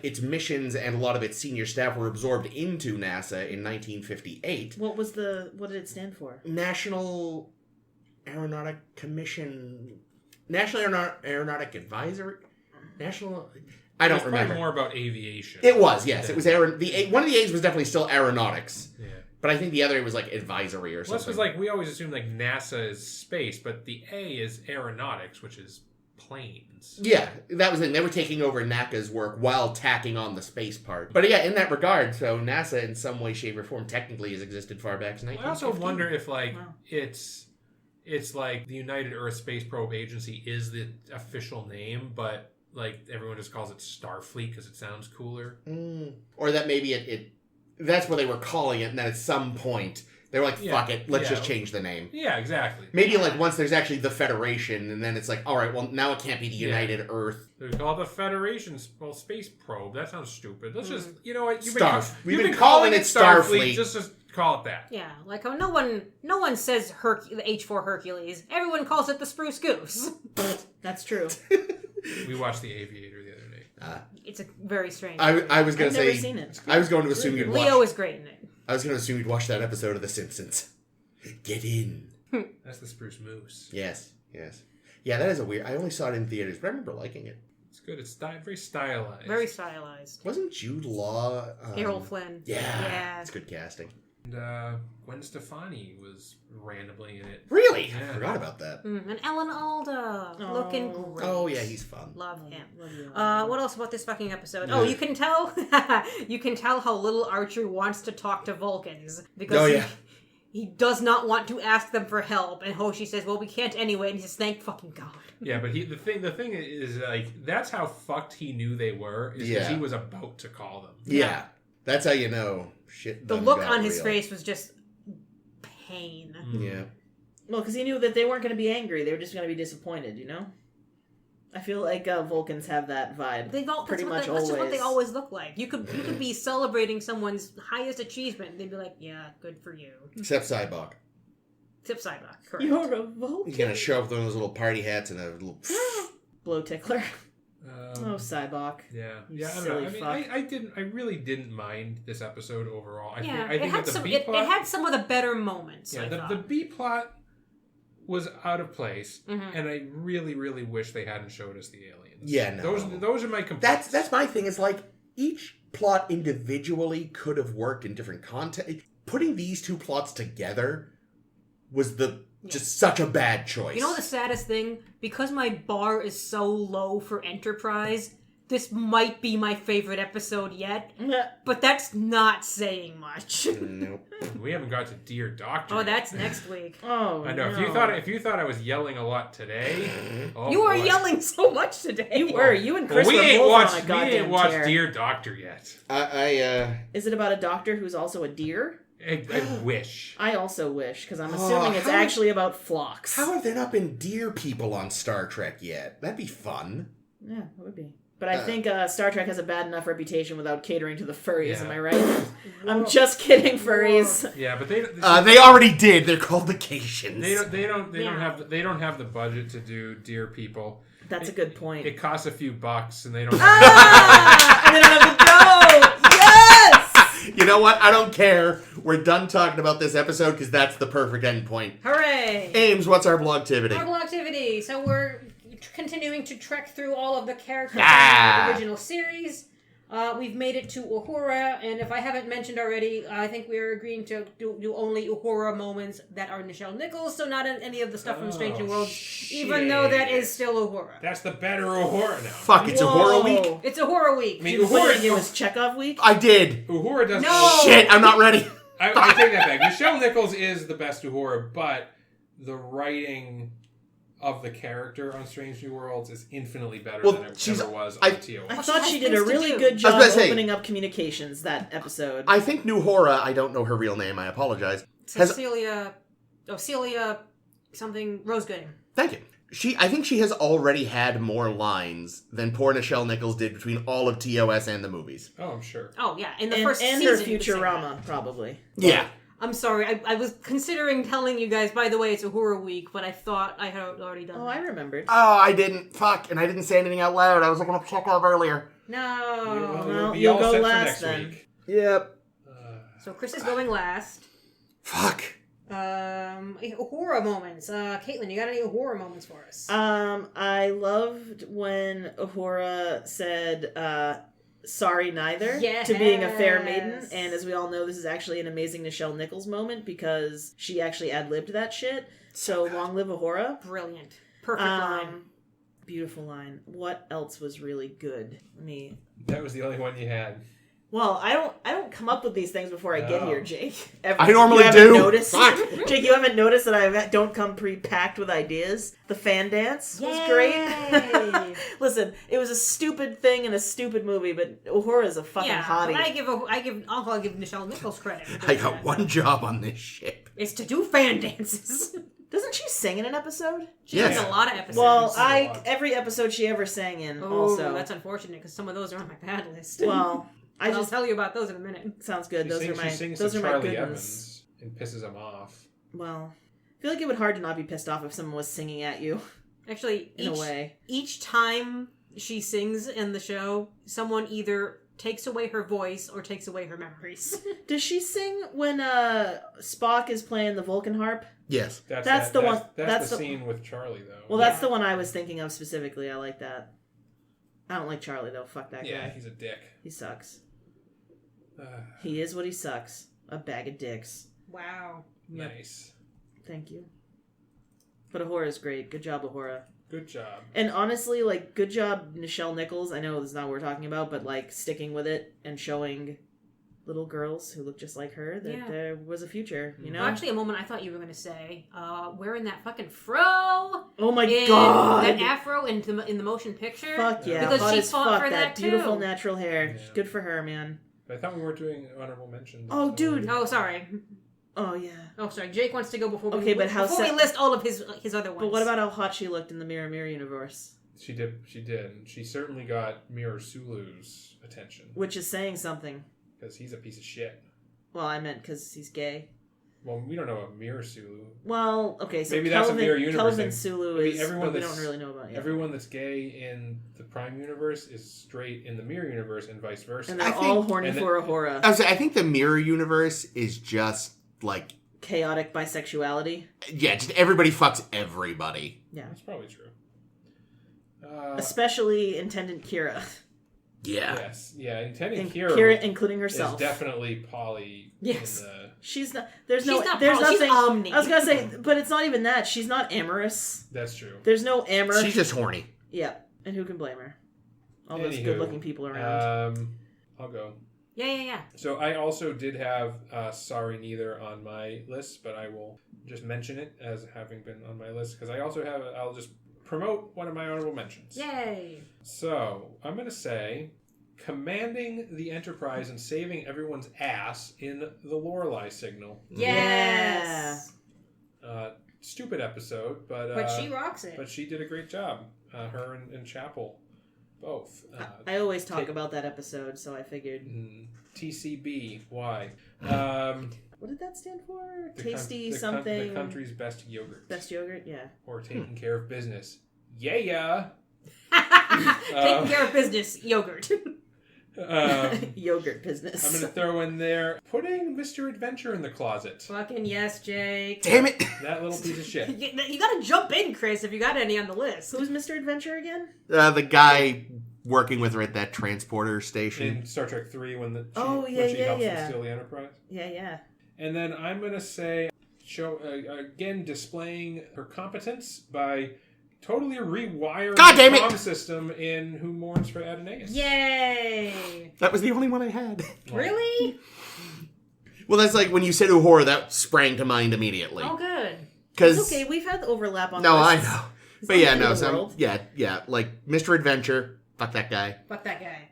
its missions and a lot of its senior staff were absorbed into NASA in 1958. What did it stand for? National Aeronautic Commission... National Aeronautic Advisory... National... I don't It's probably remember. more about aviation. It was, yes. It was one of the A's was definitely still aeronautics. Yeah. But I think the other was advisory or Well, this something. was we always assume NASA is space, but the A is aeronautics, which is planes. Yeah, that was it. They were taking over NACA's work while tacking on the space part. But yeah, in that regard, so NASA in some way, shape, or form technically has existed far back as 1915. I also wonder if it's like the United Earth Space Probe Agency is the official name, but everyone just calls it Starfleet because it sounds cooler. Or that maybe it that's what they were calling it, and then at some point they were like, fuck it, let's just change the name. Yeah, exactly. Maybe once there's actually the Federation, and then it's like, all right, well, now it can't be the United Earth. We call it the Federation Space Probe. That sounds stupid. Let's just, you know what? We've been calling it Starfleet. Just call it that. Yeah, how no one says the H4 Hercules. Everyone calls it the Spruce Goose. That's true. We watched The Aviator the other day. It's a very strange. I was going I've to say... never seen it. I was going to assume you'd watch... Leo is great in it. I was going to assume you'd watch that episode of The Simpsons. Get in. That's the Spruce Moose. Yes. Yeah, that is a weird... I only saw it in theaters, but I remember liking it. It's good. It's very stylized. Very stylized. Wasn't Jude Law... Errol Flynn. Yeah. It's good casting. And Gwen Stefani was randomly in it. Really? Yeah. I forgot about that. And Ellen Alda. Looking great. Oh, yeah, he's fun. Love him. Love you. What else about this fucking episode? Oh, you can tell you can tell how little Archer wants to talk to Vulcans. Because he does not want to ask them for help, and Hoshi says, well, we can't anyway, and he says, thank fucking God. Yeah, but the thing is that's how fucked he knew they were, is because he was about to call them. Yeah. That's how you know shit The done look got on his real. face was just pain. Yeah. Well, because he knew that they weren't going to be angry. They were just going to be disappointed, I feel like Vulcans have that vibe. That's just what they always look like. You could be celebrating someone's highest achievement, and they'd be like, yeah, good for you. Except Cybok. Except Cybok, correct. You're a Vulcan. He's going to show up with one of those little party hats and a little... Blow tickler. Oh, Cybok. Yeah. You I don't silly know. I mean, I really didn't mind this episode overall. I think it had that the some. B It plot, had some of the better moments. yeah, I the thought. B plot was out of place, Mhm. and I really, really wish they hadn't showed us the aliens. Yeah, no. Those are my complaints. That's my thing. Is each plot individually could have worked in different content. Putting these two plots together was just such a bad choice. You know the saddest thing? Because my bar is so low for Enterprise, this might be my favorite episode yet, but that's not saying much. Nope. We haven't got to Dear Doctor. Oh, yet. that's next week. Oh, I know. no. If you thought I was yelling a lot today, oh, You were boy. yelling so much today. You were. You and Chris Well, we were ain't both watched. on a We goddamn ain't watched tear. Dear Doctor yet. I Is it about a doctor who's also a deer? I wish. I also wish, because I'm assuming it's actually about flocks. How have there not been deer people on Star Trek yet? That'd be fun. Yeah, it would be. But I think Star Trek has a bad enough reputation without catering to the furries, Yeah. am I right? I'm just kidding, furries. Yeah, but they already did. They're called vacations. they don't have the budget to do deer people. That's a good point. It costs a few bucks, and they don't. And they don't have to go! Yes! You know what? I don't care. We're done talking about this episode because that's the perfect end point. Hooray! Ames, what's our blogtivity? Marvel activity. So we're continuing to trek through all of the characters Ah. in the original series. We've made it to Uhura, and if I haven't mentioned already, I think we're agreeing to do only Uhura moments that are Nichelle Nichols, so not any of the stuff from Strange New Worlds, even though that is still Uhura. That's the better Uhura now. Fuck, it's a horror week? It's Uhura week. I mean, What did Uhura, it was Chekhov week? I did. Uhura doesn't. No! Shit, I'm not ready. I take that back. Michelle Nichols is the best Uhura, but the writing of the character on Strange New Worlds is infinitely better than it ever was on TOS. I thought she did a things to really do. good job I was about to say- opening up communications that episode. I think New Hora, I don't know her real name, I apologize. Celia something Rosegooding. Thank you. I think she has already had more lines than poor Nichelle Nichols did between all of TOS and the movies. Oh, I'm sure. Oh yeah, in the and first and season. her you could say that. Futurama, probably. Yeah. I'm sorry, I was considering telling you guys, by the way, it's Uhura week, but I thought I had already done Oh, that. I remembered. Oh, I didn't. Fuck, and I didn't say anything out loud. I was looking up Chekhov earlier. No. well, be you'll all go set for last next then. week. Yep. So Chris is going last. Fuck. Uhura moments. Caitlin, you got any Uhura moments for us? I loved when Uhura said, sorry neither to being a fair maiden, and as we all know, this is actually an amazing Nichelle Nichols moment because she actually ad-libbed that shit. So long live Uhura. Brilliant. Perfect line. Beautiful line. What else was really good? That was the only one you had. Well, I don't come up with these things before I get here, Jake. I normally you haven't do. Noticed? Fuck. Jake, you haven't noticed that I don't come pre-packed with ideas? The fan dance was great. Listen, it was a stupid thing in a stupid movie, but Uhura is a fucking hottie. But I'll give Nichelle Nichols credit. I got one job on this ship. It's to do fan dances. Doesn't she sing in an episode? She Yes. does a lot of episodes. Well, every episode she ever sang in. Also, that's unfortunate because some of those are on my bad list. well, I'll tell you about those in a minute. sounds good. She sings those some are my Charlie good Evans ones. and pisses him off. Well, I feel like it would hard to not be pissed off if someone was singing at you. Actually, in a way, each time she sings in the show, someone either takes away her voice or takes away her memories. does she sing when Spock is playing the Vulcan harp? Yes. That's the one- That's that's the the- scene with Charlie, though. Well, that's the one I was thinking of specifically. I like that. I don't like Charlie though. Fuck that yeah, guy. he's a dick. He sucks. He is what he sucks. A bag of dicks. Wow. Nice. Thank you. But Uhura is great. Good job, Uhura. Good job. And honestly, like, good job, Nichelle Nichols. I know this is not what we're talking about, but, like, sticking with it and showing little girls who look just like her that there was a future, you know? Well, actually, a moment I thought you were going to say, wearing that fucking fro. Oh my god! That afro in the motion picture. Fuck yeah. Because Hot she as fought fuck, for that that, beautiful too. natural hair. Yeah. Good for her, man. But I thought we weren't doing honorable mentions. Oh, dude. Oh, sorry. Oh, yeah. Oh, sorry. Jake wants to go before we, Okay, but how before we list all of his other ones. But what about how hot she looked in the Mirror Mirror universe? She did. She certainly got Mirror Sulu's attention. Which is saying something. Because he's a piece of shit. Well, I meant because he's gay. Well, we don't know a Mirror Sulu. Well, okay, so Maybe that's a Mirror Universe Kelvin thing. Sulu Maybe is everyone what we that's- don't really know about yet. Everyone that's gay in the Prime Universe is straight in the Mirror Universe and vice versa. And they're I all think- horny and for Uhura. I think the mirror universe is just like, Chaotic bisexuality. yeah, just everybody fucks everybody. Yeah. That's probably true. Especially Intendant Kira. Yeah. Yes. Yeah, intending And Kira, Kira, including is herself. definitely poly. Yes. In the, She's not. There's She's no. not There's Paul, she's nothing. Omni. I was gonna say, but it's not even that. She's not amorous. that's true. There's no amor. She's just horny. Yeah, and who can blame her? All those Anywho, good-looking people around. I'll go. Yeah. So I also did have Sorry Neither on my list, but I will just mention it as having been on my list because I also have. I'll just promote one of my honorable mentions. Yay. So I'm going to say commanding the Enterprise and saving everyone's ass in the Lorelei signal. Yes. Stupid episode, But she rocks it. But she did a great job. Her and Chapel, both. I always talk about that episode, so I figured. TCB. Why? What did that stand for? Tasty something. The country's best yogurt. Best yogurt, yeah. Or taking care of business. Yeah. Taking care of business, yogurt. Yogurt business. I'm going to throw in there putting Mr. Adventure in the closet. Fucking yes, Jake. Damn it! That little piece of shit. You gotta jump in, Chris, if you got any on the list. Who's Mr. Adventure again? The guy working with her at that transporter station. In Star Trek 3 when she helps them steal the Enterprise. Yeah. And then I'm going to say, again, displaying her competence by totally rewiring the comm system in Who Mourns for Adonais. Yay! That was the only one I had. Really? Well, that's like when you said Uhura, that sprang to mind immediately. Oh, good. It's okay, we've had the overlap on No, lists. I know. But yeah, no, like Mr. Adventure, fuck that guy. Fuck that guy.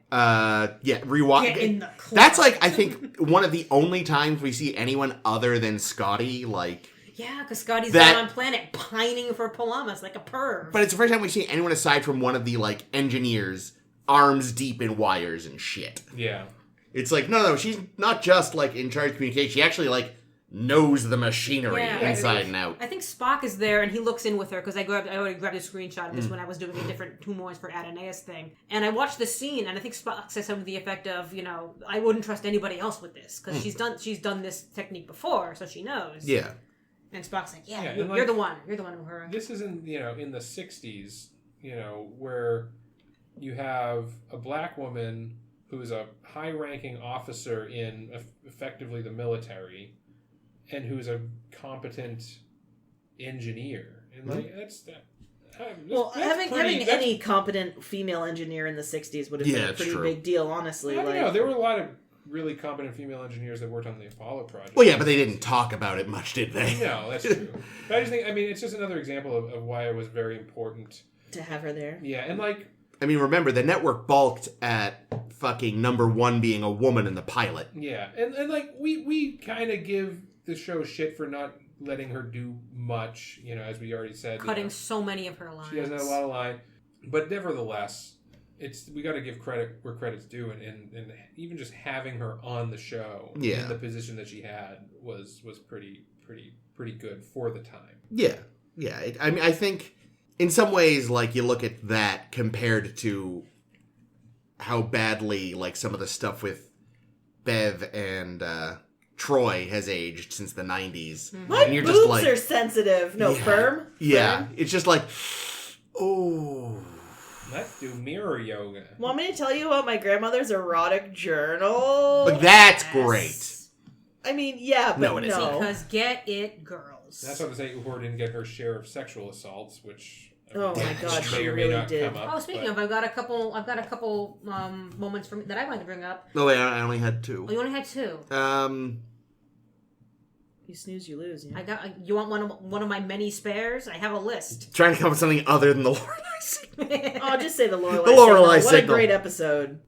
Rewatch. Get in the closet. That's like, I think, one of the only times we see anyone other than Scotty, like... Yeah, because Scotty's down on planet pining for Palamas like a perv. But it's the first time we see anyone aside from one of the, like, engineers arms deep in wires and shit. Yeah. It's like, no, she's not just, like, in charge of communication. She actually, like, knows the machinery inside and out. I think Spock is there, and he looks in with her, because I already grabbed a screenshot of this when I was doing a different Who Mourns for Adonais thing. And I watched the scene, and I think Spock says something to the effect of, I wouldn't trust anybody else with this, because she's done this technique before, so she knows. Yeah. And Spock's like, you're like, the one. You're the one, Uhura. This is in the 60s, where you have a black woman who is a high-ranking officer in effectively the military, and who's a competent engineer. And having any competent female engineer in the 60s would have been a pretty big deal, honestly. I don't know. There were a lot of really competent female engineers that worked on the Apollo project. Well, yeah, but they didn't talk about it much, did they? No, that's true. But I just think, it's just another example of why it was very important to have her there. Yeah, and remember, the network balked at fucking number one being a woman in the pilot. Yeah, and we kind of give the show shit for not letting her do much, as we already said. Cutting so many of her lines. She hasn't had a lot of line. But nevertheless, we got to give credit where credit's due, and even just having her on the show in the position that she had was pretty good for the time. Yeah. I think in some ways, like, you look at that compared to how badly, like, some of the stuff with Bev and Troy has aged since the 90s. My and you're boobs just like, are sensitive. No, firm. Yeah. Firm. It's just like, oh. Let's do mirror yoga. Want me to tell you about my grandmother's erotic journal? But that's great. I mean, yeah, but no. Because get it, girls. That's not to say Uhura didn't get her share of sexual assaults, which oh my god, may she or may really not did. come up. Oh, speaking of, I've got a couple moments that I wanted to bring up. Oh wait, I only had two. Oh, you only had two. You snooze, you lose. Yeah. You want one of my many spares? I have a list. Trying to come up with something other than the Lorelei signal. Oh, just say the Lorelei signal. The Lorelei signal. What a great episode.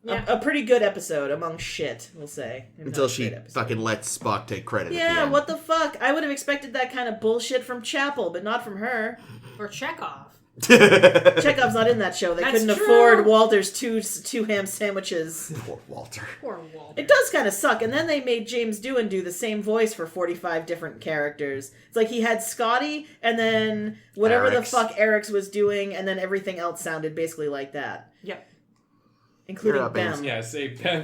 Yeah. A pretty good episode among shit, we'll say. Until she fucking lets Spock take credit. Yeah, what the fuck? I would have expected that kind of bullshit from Chapel, but not from her. Or Chekhov. Chekhov's not in that show. They couldn't afford Walter's two ham sandwiches. Poor Walter. It does kind of suck. And then they made James Doohan do the same voice for 45 different characters. It's like he had Scotty, and then whatever the fuck Eric's was doing, and then everything else sounded basically like that. Yep. Including Bem. Yeah, say Bem.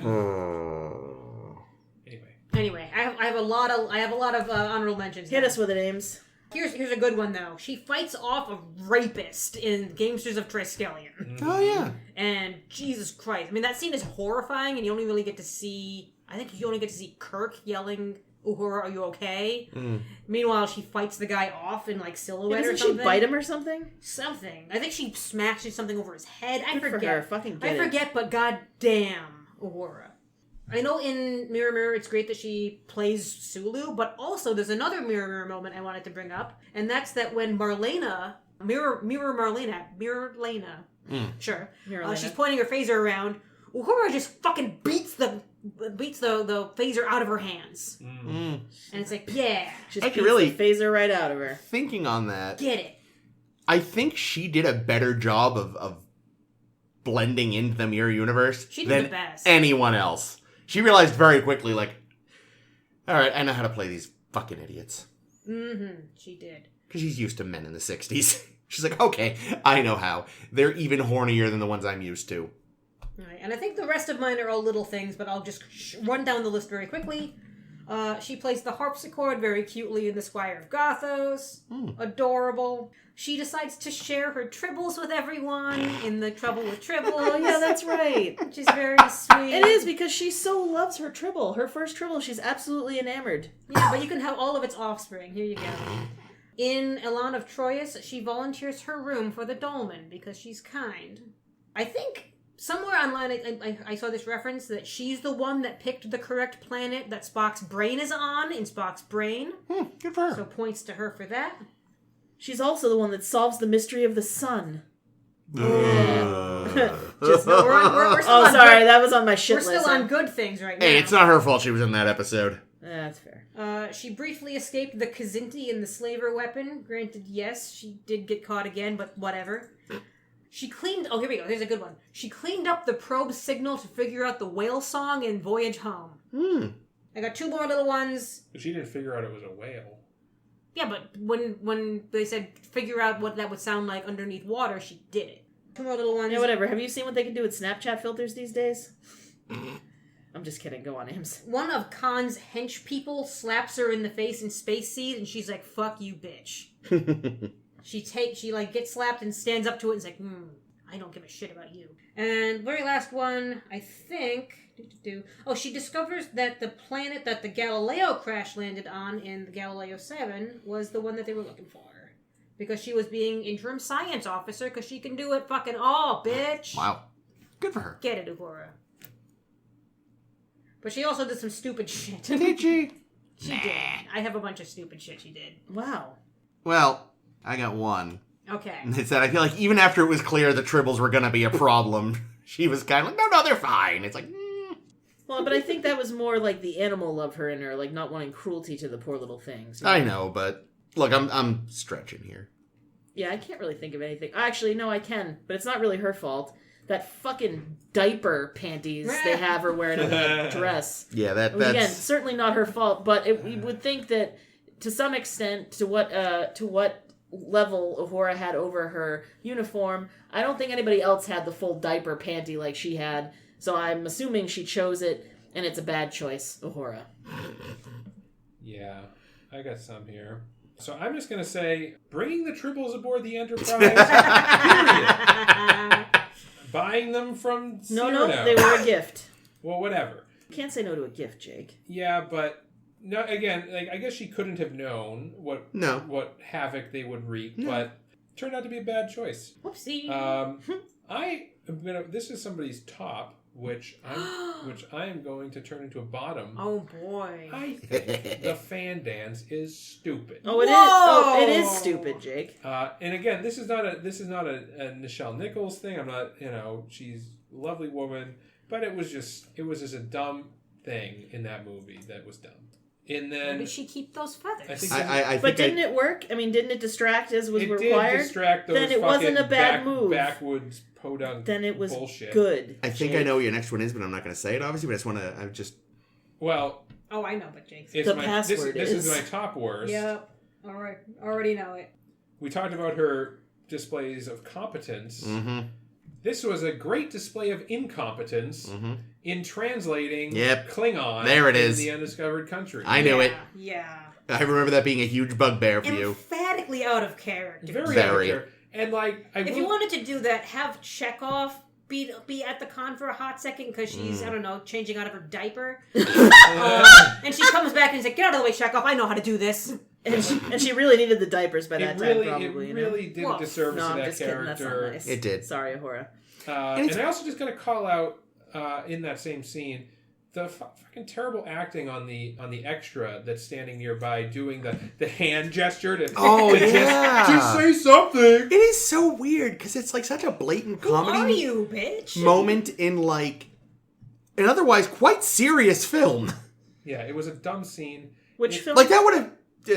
Anyway, I have a lot of honorable mentions. Hit us with it, Ames. Here's a good one though. She fights off a rapist in Gamesters of Triskelion. Oh yeah. And Jesus Christ, that scene is horrifying, and you only really get to see. I think you only get to see Kirk yelling, "Uhura, are you okay?" Meanwhile, she fights the guy off in like silhouette or something. Doesn't she bite him or something? Something. I think she smashes something over his head. Good I forget. For her. Fucking get I forget, but goddamn, Uhura. I know in Mirror Mirror it's great that she plays Sulu, but also there's another Mirror Mirror moment I wanted to bring up, and that's that when Marlena, Mirror Lena, sure, she's pointing her phaser around, Uhura just fucking beats the phaser out of her hands. And it's like, yeah, Just Actually, beats really- the phaser right out of her. Thinking on that, get it. I think she did a better job of blending into the mirror universe She did than the best. anyone else. She realized very quickly, like, all right, I know how to play these fucking idiots. She did. Because she's used to men in the 60s. She's like, okay, I know how. They're even hornier than the ones I'm used to. All right, and I think the rest of mine are all little things, but I'll just run down the list very quickly. She plays the harpsichord very cutely in The Squire of Gothos. Adorable. She decides to share her tribbles with everyone in The Trouble with Tribbles. Oh, yeah, that's right. Which is very sweet. It is, because she so loves her tribble. Her first tribble, she's absolutely enamored. Yeah, but you can have all of its offspring. Here you go. In Elan of Troyes, she volunteers her room for the dolmen because she's kind. I think somewhere online I saw this reference that she's the one that picked the correct planet that Spock's brain is on in Spock's brain. Good for her. So points to her for that. She's also the one that solves the mystery of the sun. Just no, we're still Oh, on sorry, good, that was on my shit we're list. still on good things right now. Hey, it's not her fault she was in that episode. That's fair. She briefly escaped the Kzinti and the slaver weapon. Granted, yes, she did get caught again, but whatever. She cleaned... Oh, here we go. Here's a good one. She cleaned up the probe signal to figure out the whale song in Voyage Home. I got 2 more little ones. But she didn't figure out it was a whale. Yeah, but when they said figure out what that would sound like underneath water, she did it. 2 more little ones. Yeah, whatever. Have you seen what they can do with Snapchat filters these days? I'm just kidding. Go on, Ames. One of Khan's hench people slaps her in the face in Space Seed, and she's like, "Fuck you, bitch." She gets slapped and stands up to it and is like, I don't give a shit about you. And very last one, I think... Oh, she discovers that the planet that the Galileo crash landed on in the Galileo 7 was the one that they were looking for. Because she was being interim science officer, because she can do it fucking all, bitch. Wow. Good for her. Get it, Uhura. But she also did some stupid shit. Did she? She did. I have a bunch of stupid shit she did. Wow. Well, I got one. Okay. It's that I feel like even after it was clear the tribbles were going to be a problem, she was kind of like, no, they're fine. It's like, Well, but I think that was more like the animal love her in her, like not wanting cruelty to the poor little things. I know, but look, I'm stretching here. Yeah, I can't really think of anything. Actually, no, I can, but it's not really her fault. That fucking diaper panties they have her wearing in that dress. Yeah, that's... Again, certainly not her fault, but we would think that to some extent, to what level Uhura had over her uniform, I don't think anybody else had the full diaper panty like she had, so I'm assuming she chose it, and it's a bad choice, Uhura. Yeah, I got some here. So I'm just going to say, bringing the tribbles aboard the Enterprise, period. Buying them from Cyrano. No, they were a gift. Well, whatever. You can't say no to a gift, Jake. Yeah, but no. Again, like I guess she couldn't have known what havoc they would wreak, but turned out to be a bad choice. Whoopsie. I am gonna. This is somebody's top, which I am going to turn into a bottom. Oh boy. I think the fan dance is stupid. Oh, it is. Oh, it is stupid, Jake. And again, this is not a Nichelle Nichols thing. I'm not. She's a lovely woman, but it was just a dumb thing in that movie that was dumb. And then where did she keep those feathers? I think but didn't it work? I mean, didn't it distract as was required? It did distract those then it wasn't a bad move. Backwoods podunk then it was bullshit. Good. I think I know what your next one is, but I'm not going to say it, obviously, but I just want to... Well... Oh, I know, but Jake's... This is my top worst. Yep. All right. Already know it. We talked about her displays of competence. Mm-hmm. This was a great display of incompetence in translating Klingon there it is. in the undiscovered country. I knew it. Yeah. I remember that being a huge bugbear for you. Emphatically out of character. Very out of character. And if you wanted to do that, have Chekhov be at the con for a hot second because she's, I don't know, changing out of her diaper. And she comes back and he's like, get out of the way, Chekhov, I know how to do this. And she really needed the diapers by that time, probably. It really did a disservice to that character. Kidding, that's not nice. It did. Sorry, Uhura. And I also just got to call out, in that same scene, the fucking terrible acting on the extra that's standing nearby doing the hand gesture to to say something. It is so weird because it's like such a blatant comedy Who are you, bitch? moment in like an otherwise quite serious film. Yeah, it was a dumb scene. Which film? Like, that would have...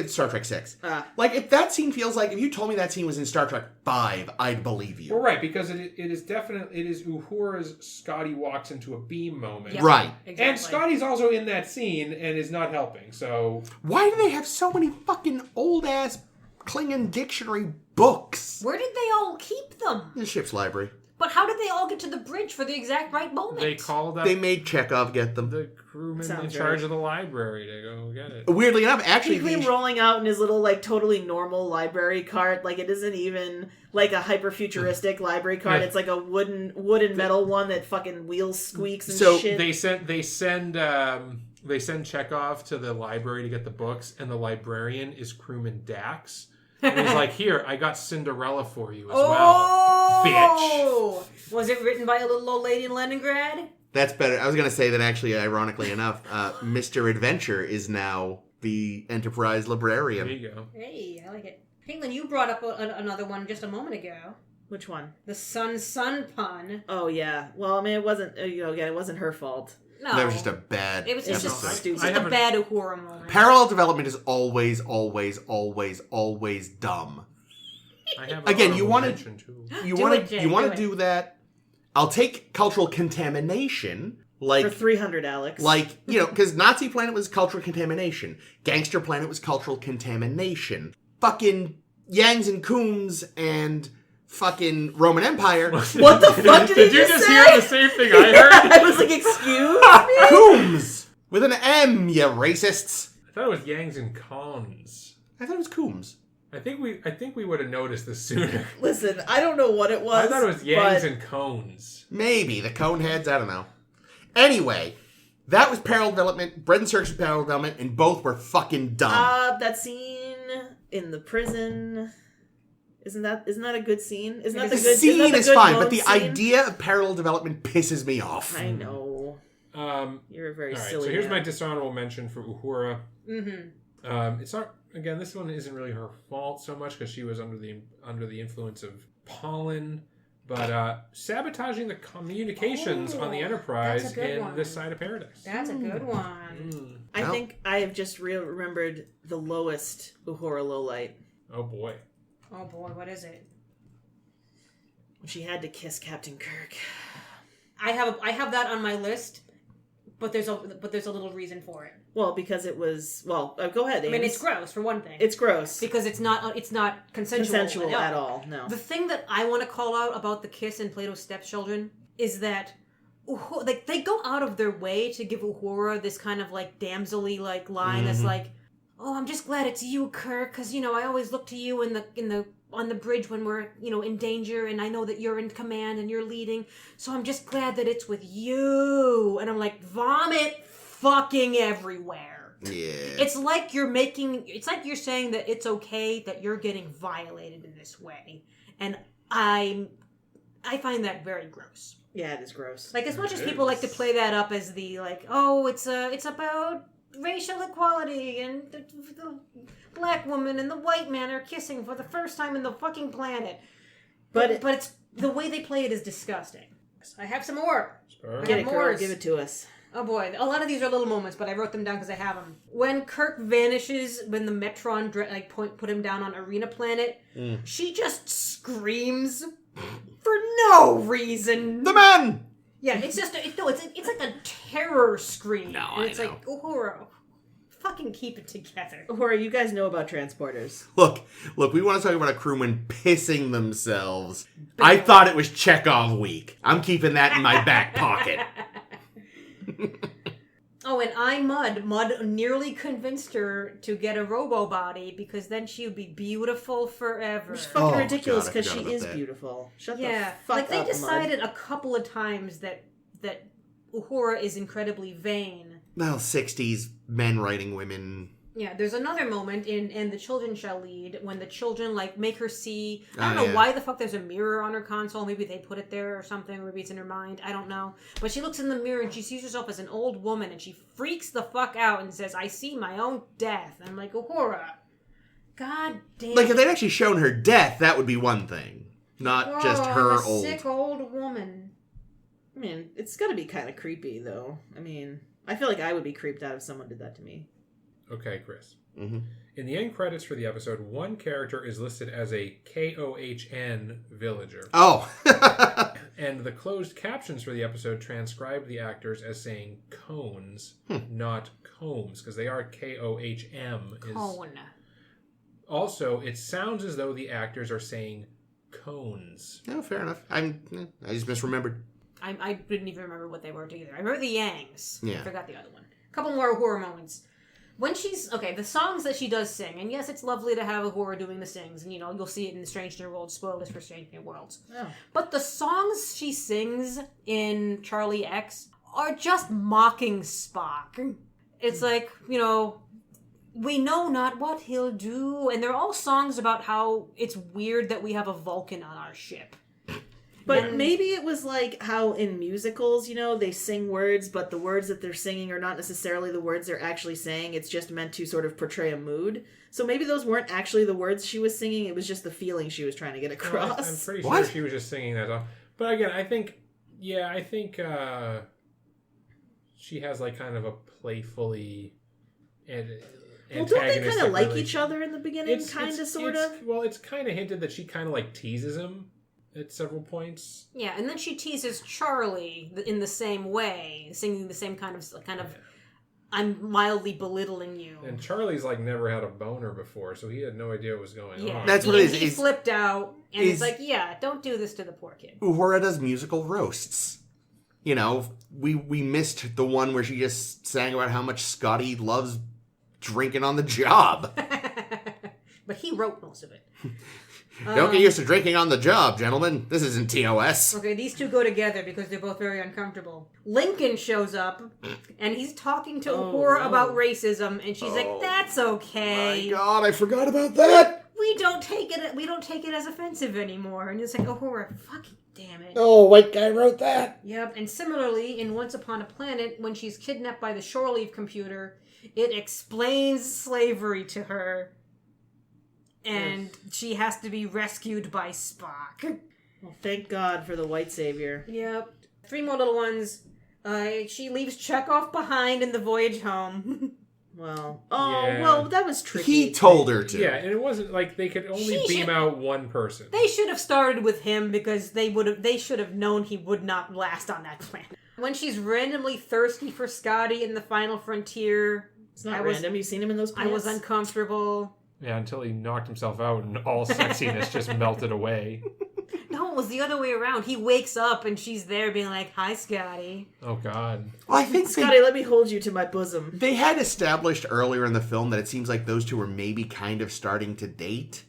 Star Trek 6. Ah. Like, if that scene feels like... If you told me that scene was in Star Trek 5, I'd believe you. Well, right, because it is definitely... It is Uhura's Scotty walks into a beam moment. Yep. Right. Exactly. And Scotty's also in that scene and is not helping, so... Why do they have so many fucking old-ass Klingon dictionary books? Where did they all keep them? The ship's library. But how did they all get to the bridge for the exact right moment? They called up They made Chekhov get them. the crewman in Sounds charge right. of the library to go get it. Weirdly enough, actually... Him rolling out in his little, like, totally normal library cart. Like, it isn't even, like, a hyper-futuristic library cart. Yeah. It's like a wooden metal one that fucking wheels squeaks and So shit. They send Chekhov to the library to get the books, and the librarian is crewman Dax. And he's like, "Here, I got Cinderella for you as Oh! Was it written by a little old lady in Leningrad? That's better. I was going to say that actually, ironically enough, Mr. Adventure is now the Enterprise bitch." librarian. There you go. Hey, I like it. Caitlin, you brought up another one just a moment ago. Which one? The sun pun. Oh, yeah. Well, I mean, it wasn't, again, it wasn't her fault. No. That was just a bad It was just, episode. stupid. just a bad Uhura moment. Parallel development is always, always, always, always dumb. I have Again, you wanna- mention too. You Do want it, to Jay, you want do to it. do that? I'll take cultural contamination, like For 300, Alex. because Nazi Planet was cultural contamination, Gangster Planet was cultural contamination, fucking Yangs and Coombs and fucking Roman Empire. What the fuck did you he just say? hear the same thing I heard? I was like, excuse me? Coombs with an M, you racists. I thought it was Yangs and Cons. I thought it was Coombs. I think we would have noticed this sooner. Listen, I don't know what it was. I thought it was Yangs but and Cones. Maybe the Coneheads. I don't know. Anyway, that was parallel development. Bread and Circus was parallel development, and both were fucking dumb. that scene in the prison. Isn't that a good scene? Isn't that the the good scene isn't that is good fine, Bone but the scene? idea of parallel development pisses me off. I know. You're a very All right, silly so here's man. my dishonorable mention for Uhura. Mm-hmm. It's not, again, this one isn't really her fault so much because she was under the influence of pollen, but sabotaging the communications on the Enterprise that's a good in one. this side of Paradise. That's a good one. I Well. think I have just remembered the lowest Uhura lowlight. Oh boy. Oh boy, what is it? She had to kiss Captain Kirk. I have that on my list, but there's a little reason for it. Well, because it was go ahead. I mean, Ames. it's gross for one thing. It's gross. because it's not consensual At all. No. The thing that I want to call out about the kiss in Plato's Stepchildren is that like they go out of their way to give Uhura this kind of like damsel-y like line that's like, "Oh, I'm just glad it's you, Kirk, because I always look to you on the bridge when we're in danger, and I know that you're in command and you're leading, so I'm just glad that it's with you." And I'm like, vomit fucking everywhere. Yeah. It's like you're saying that it's okay that you're getting violated in this way, and I find that very gross. Yeah, it is gross. Like, as much as It people like to is. play that up as the like, oh, it's about racial equality and the black woman and the white man are kissing for the first time in the fucking planet, but it's the way they play it is disgusting. I have some more. Sure. Get it, girl. Mores. Give it to us. Oh boy, a lot of these are little moments, but I wrote them down because I have them. When Kirk vanishes, when the Metron put him down on Arena Planet, she just screams for no reason. The man! Yeah, it's just it's like a terror scream. No, and it's I know. like, Uhura, fucking keep it together. Uhura, you guys know about transporters. Look, we want to talk about a crewman pissing themselves. I thought it was Chekhov week. I'm keeping that in my back pocket. Oh, and Mud nearly convinced her to get a robo body because then she would be beautiful forever. Which is fucking Oh, ridiculous God, I because forgot she about is that. beautiful. Shut Yeah, the fuck like they up, decided Mud. a couple of times that Uhura is incredibly vain. Well, 60s men writing women. Yeah, there's another moment in And the Children Shall Lead when the children make her see. I don't Oh, know yeah. why the fuck there's a mirror on her console. Maybe they put it there or something. Or maybe it's in her mind. I don't know. But she looks in the mirror and she sees herself as an old woman and she freaks the fuck out and says, "I see my own death." I'm like, Uhura, god damn. Like, if they'd actually shown her death, that would be one thing. Not just I'm her a old. sick old woman. I mean, it's got to be kind of creepy, though. I mean, I feel like I would be creeped out if someone did that to me. Okay, Chris. Mm-hmm. In the end credits for the episode, one character is listed as a KOHN villager. Oh. And the closed captions for the episode transcribed the actors as saying cones, not combs, because they are KOHM. Cone. Also, it sounds as though the actors are saying cones. No, fair enough. I just misremembered. I didn't even remember what they were either. I remember the Yangs. Yeah. I forgot the other one. A couple more Uhura moments. When she's... Okay, the songs that she does sing, and yes, it's lovely to have Uhura doing the sings, and you'll see it in Strange New Worlds, spoilers for Strange New Worlds. Oh. But the songs she sings in Charlie X are just mocking Spock. It's like, we know not what he'll do, and they're all songs about how it's weird that we have a Vulcan on our ship. But maybe it was like how in musicals, they sing words, but the words that they're singing are not necessarily the words they're actually saying. It's just meant to sort of portray a mood. So maybe those weren't actually the words she was singing. It was just the feeling she was trying to get across. I'm pretty What? sure she was just singing that song. But again, I think she has like kind of a playfully Well, don't they antagonistic kind of like relation. each other in the beginning? Kind of, sort of? Well, it's kind of hinted that she kind of like teases him at several points. Yeah, and then she teases Charlie in the same way, singing the same kind of I'm mildly belittling you. And Charlie's like never had a boner before, so he had no idea what was going on. That's what it is. He flipped out, and it's like, don't do this to the poor kid. Uhura does musical roasts. We missed the one where she just sang about how much Scotty loves drinking on the job. But he wrote most of it. Don't get used to drinking on the job, gentlemen. This isn't TOS. Okay, these two go together because they're both very uncomfortable. Lincoln shows up, and he's talking to Uhura about racism, and she's like, "That's okay. My God, I forgot about that. We don't take it as offensive anymore." And it's like, Uhura, fucking damn it. Oh, white guy wrote that. Yep, and similarly, in Once Upon a Planet, when she's kidnapped by the shore leave computer, it explains slavery to her. And she has to be rescued by Spock. Well, thank God for the white savior. Yep. 3 more little ones. She leaves Chekhov behind in the voyage home. Well, that was tricky. He told her to. Yeah, and it wasn't like they could only beam out one person. They should have started with him because they should have known he would not last on that planet. When she's randomly thirsty for Scotty in the Final Frontier, It's not random. You've seen him in those pants? I was uncomfortable. Yeah, until he knocked himself out and all sexiness just melted away. No, it was the other way around. He wakes up and she's there being like, "Hi, Scotty." Oh, God. Well, I think Scotty, let me hold you to my bosom. they had established earlier in the film that it seems like those two were maybe kind of starting to date.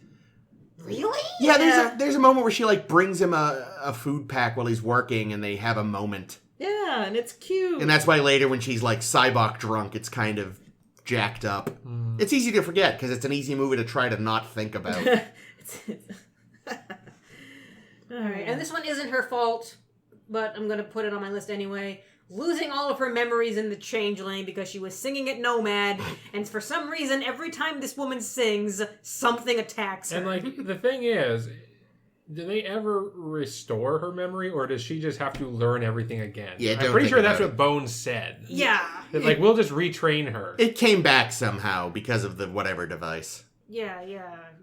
Really? Yeah, there's a moment where she like brings him a food pack while he's working, and they have a moment. Yeah, and it's cute. And that's why later when she's like Cybok drunk, it's kind of jacked up. It's easy to forget because it's an easy movie to try to not think about. Alright, and this one isn't her fault, but I'm gonna put it on my list anyway. Losing all of her memories in the Changeling because she was singing at Nomad, and for some reason, every time this woman sings, something attacks her. And, like, the thing is, do they ever restore her memory, or does she just have to learn everything again? Yeah, I'm don't pretty think sure that's about what Bones said. Yeah. That, like, we'll just retrain her. It came back somehow because of the whatever device. Yeah.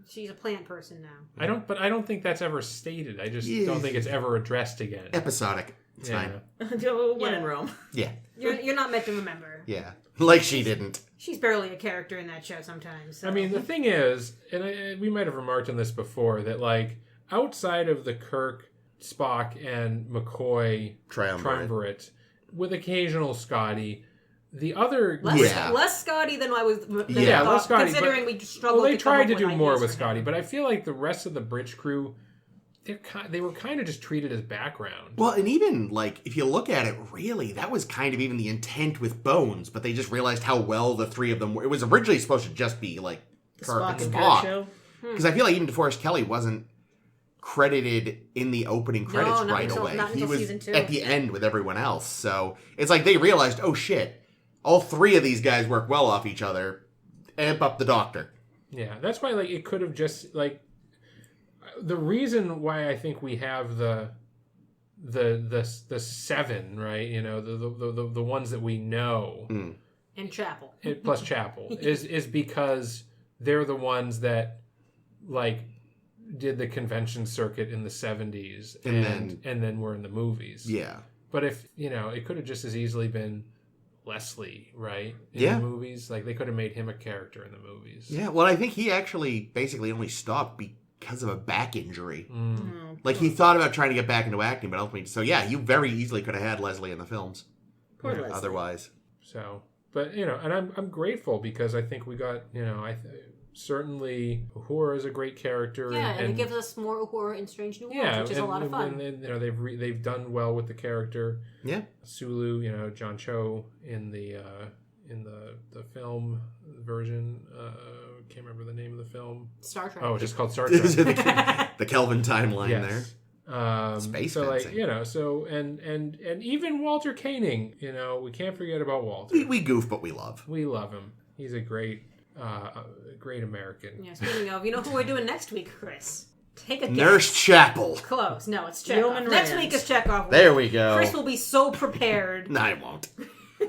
She's a plant person now. I don't think that's ever stated. I just don't think it's ever addressed again. Episodic. It's fine. When in Rome. Yeah. You're not meant to remember. Yeah. Like she didn't. She's barely a character in that show sometimes. So. I mean, the thing is, and we might have remarked on this before, that, like, outside of the Kirk, Spock, and McCoy triumvirate, with occasional Scotty, the other... Less Scotty than I was less Scotty, considering we struggled they tried to to do more with for Scotty, him. but I feel like the rest of the bridge crew, they were kind of just treated as background. Well, and even, like, if you look at it, really, that was kind of even the intent with Bones, but they just realized how well the three of them were. It was originally supposed to just be, like, Kirk and Kirk Spock. show. Because I feel like even DeForest Kelly wasn't credited in the opening credits right away. He was season 2. at the end with everyone else. So it's like they realized, oh shit, all three of these guys work well off each other. Amp up the Doctor. Yeah, that's why, like, it could have just, like, the reason why I think we have the the seven, right? You know, the ones that we know, And Chapel. plus Chapel, is because they're the ones that like did the convention circuit in the 70s and then were in the movies. Yeah. But if, you know, it could have just as easily been Leslie, right? In the movies. Like, they could have made him a character in the movies. Yeah, well, I think he actually basically only stopped because of a back injury. Like, he thought about trying to get back into acting, but ultimately... So, yeah, you very easily could have had Leslie in the films. Poor Leslie. Otherwise. So, but, you know, and I'm grateful because I think we got, you know, certainly Uhura is a great character. Yeah, and it gives us more Uhura in Strange New Worlds, which is a lot of fun. And you know, they've done well with the character. Yeah. Sulu, you know, John Cho in the film version. Can't remember the name of the film. Star Trek. Oh, it's just called Star Trek. The Kelvin timeline there. Space so fencing. like, you know, so and even Walter Koenig, you know, we can't forget about Walter. We goof, but we love. We love him. He's a great American. Yeah, speaking of, you know who we're doing next week, Chris? Take a guess. Nurse Chapel. Close. No, it's Chekhov. Yeoman Next Rand. week is Chekhov. There we go. Chris will be so prepared. No, I won't.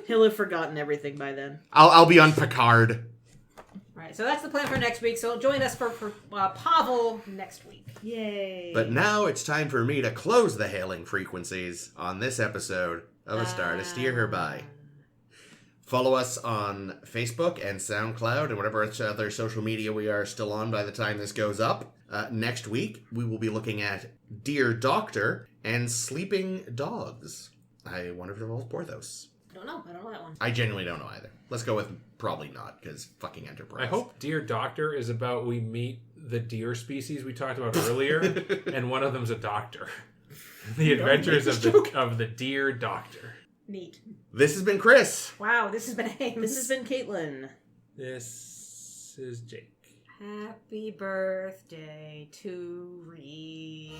He'll have forgotten everything by then. I'll be on Picard. Right, so that's the plan for next week. So join us for Pavel next week. Yay. But now it's time for me to close the hailing frequencies on this episode of A Star to Steer Her By. Follow us on Facebook and SoundCloud and whatever other social media we are still on by the time this goes up. Next week, we will be looking at Dear Doctor and Sleeping Dogs. I wonder if it involves Porthos. I don't know that one. I genuinely don't know either. Let's go with probably not, because fucking Enterprise. I hope Dear Doctor is about we meet the deer species we talked about earlier, and one of them's a doctor. The adventures of the Dear Doctor. Neat. This has been Chris. Wow, this has been Ames. This has been Caitlin. This is Jake. Happy birthday to Reed.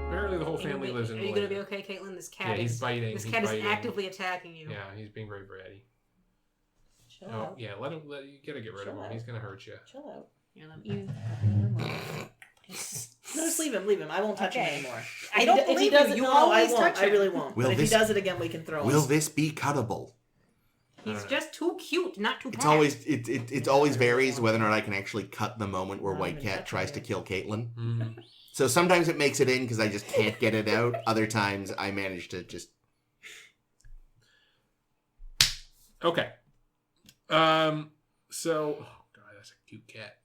Apparently the whole family lives in Are you going to be okay, Caitlin? This cat he's biting. This he's cat biting. is actively attacking you. Yeah, he's being very bratty. Chill Oh, out. yeah, let him. You gotta get rid of him. He's gonna hurt you. Chill out. Here, let me- No, just leave him. I won't touch him Okay. anymore. I don't if he believe does you. it, You no, I always won't. touch I him. really won't. Will But if this- he does it again, we can throw him. Will this be cuttable? He's just too cute, not too bad. It's always it always varies whether or not I can actually cut the moment where Not White even Cat touching tries to it. kill Caitlin. Mm. So sometimes it makes it in because I just can't get it out. Other times I manage to just... Okay. So, oh god, that's a cute cat.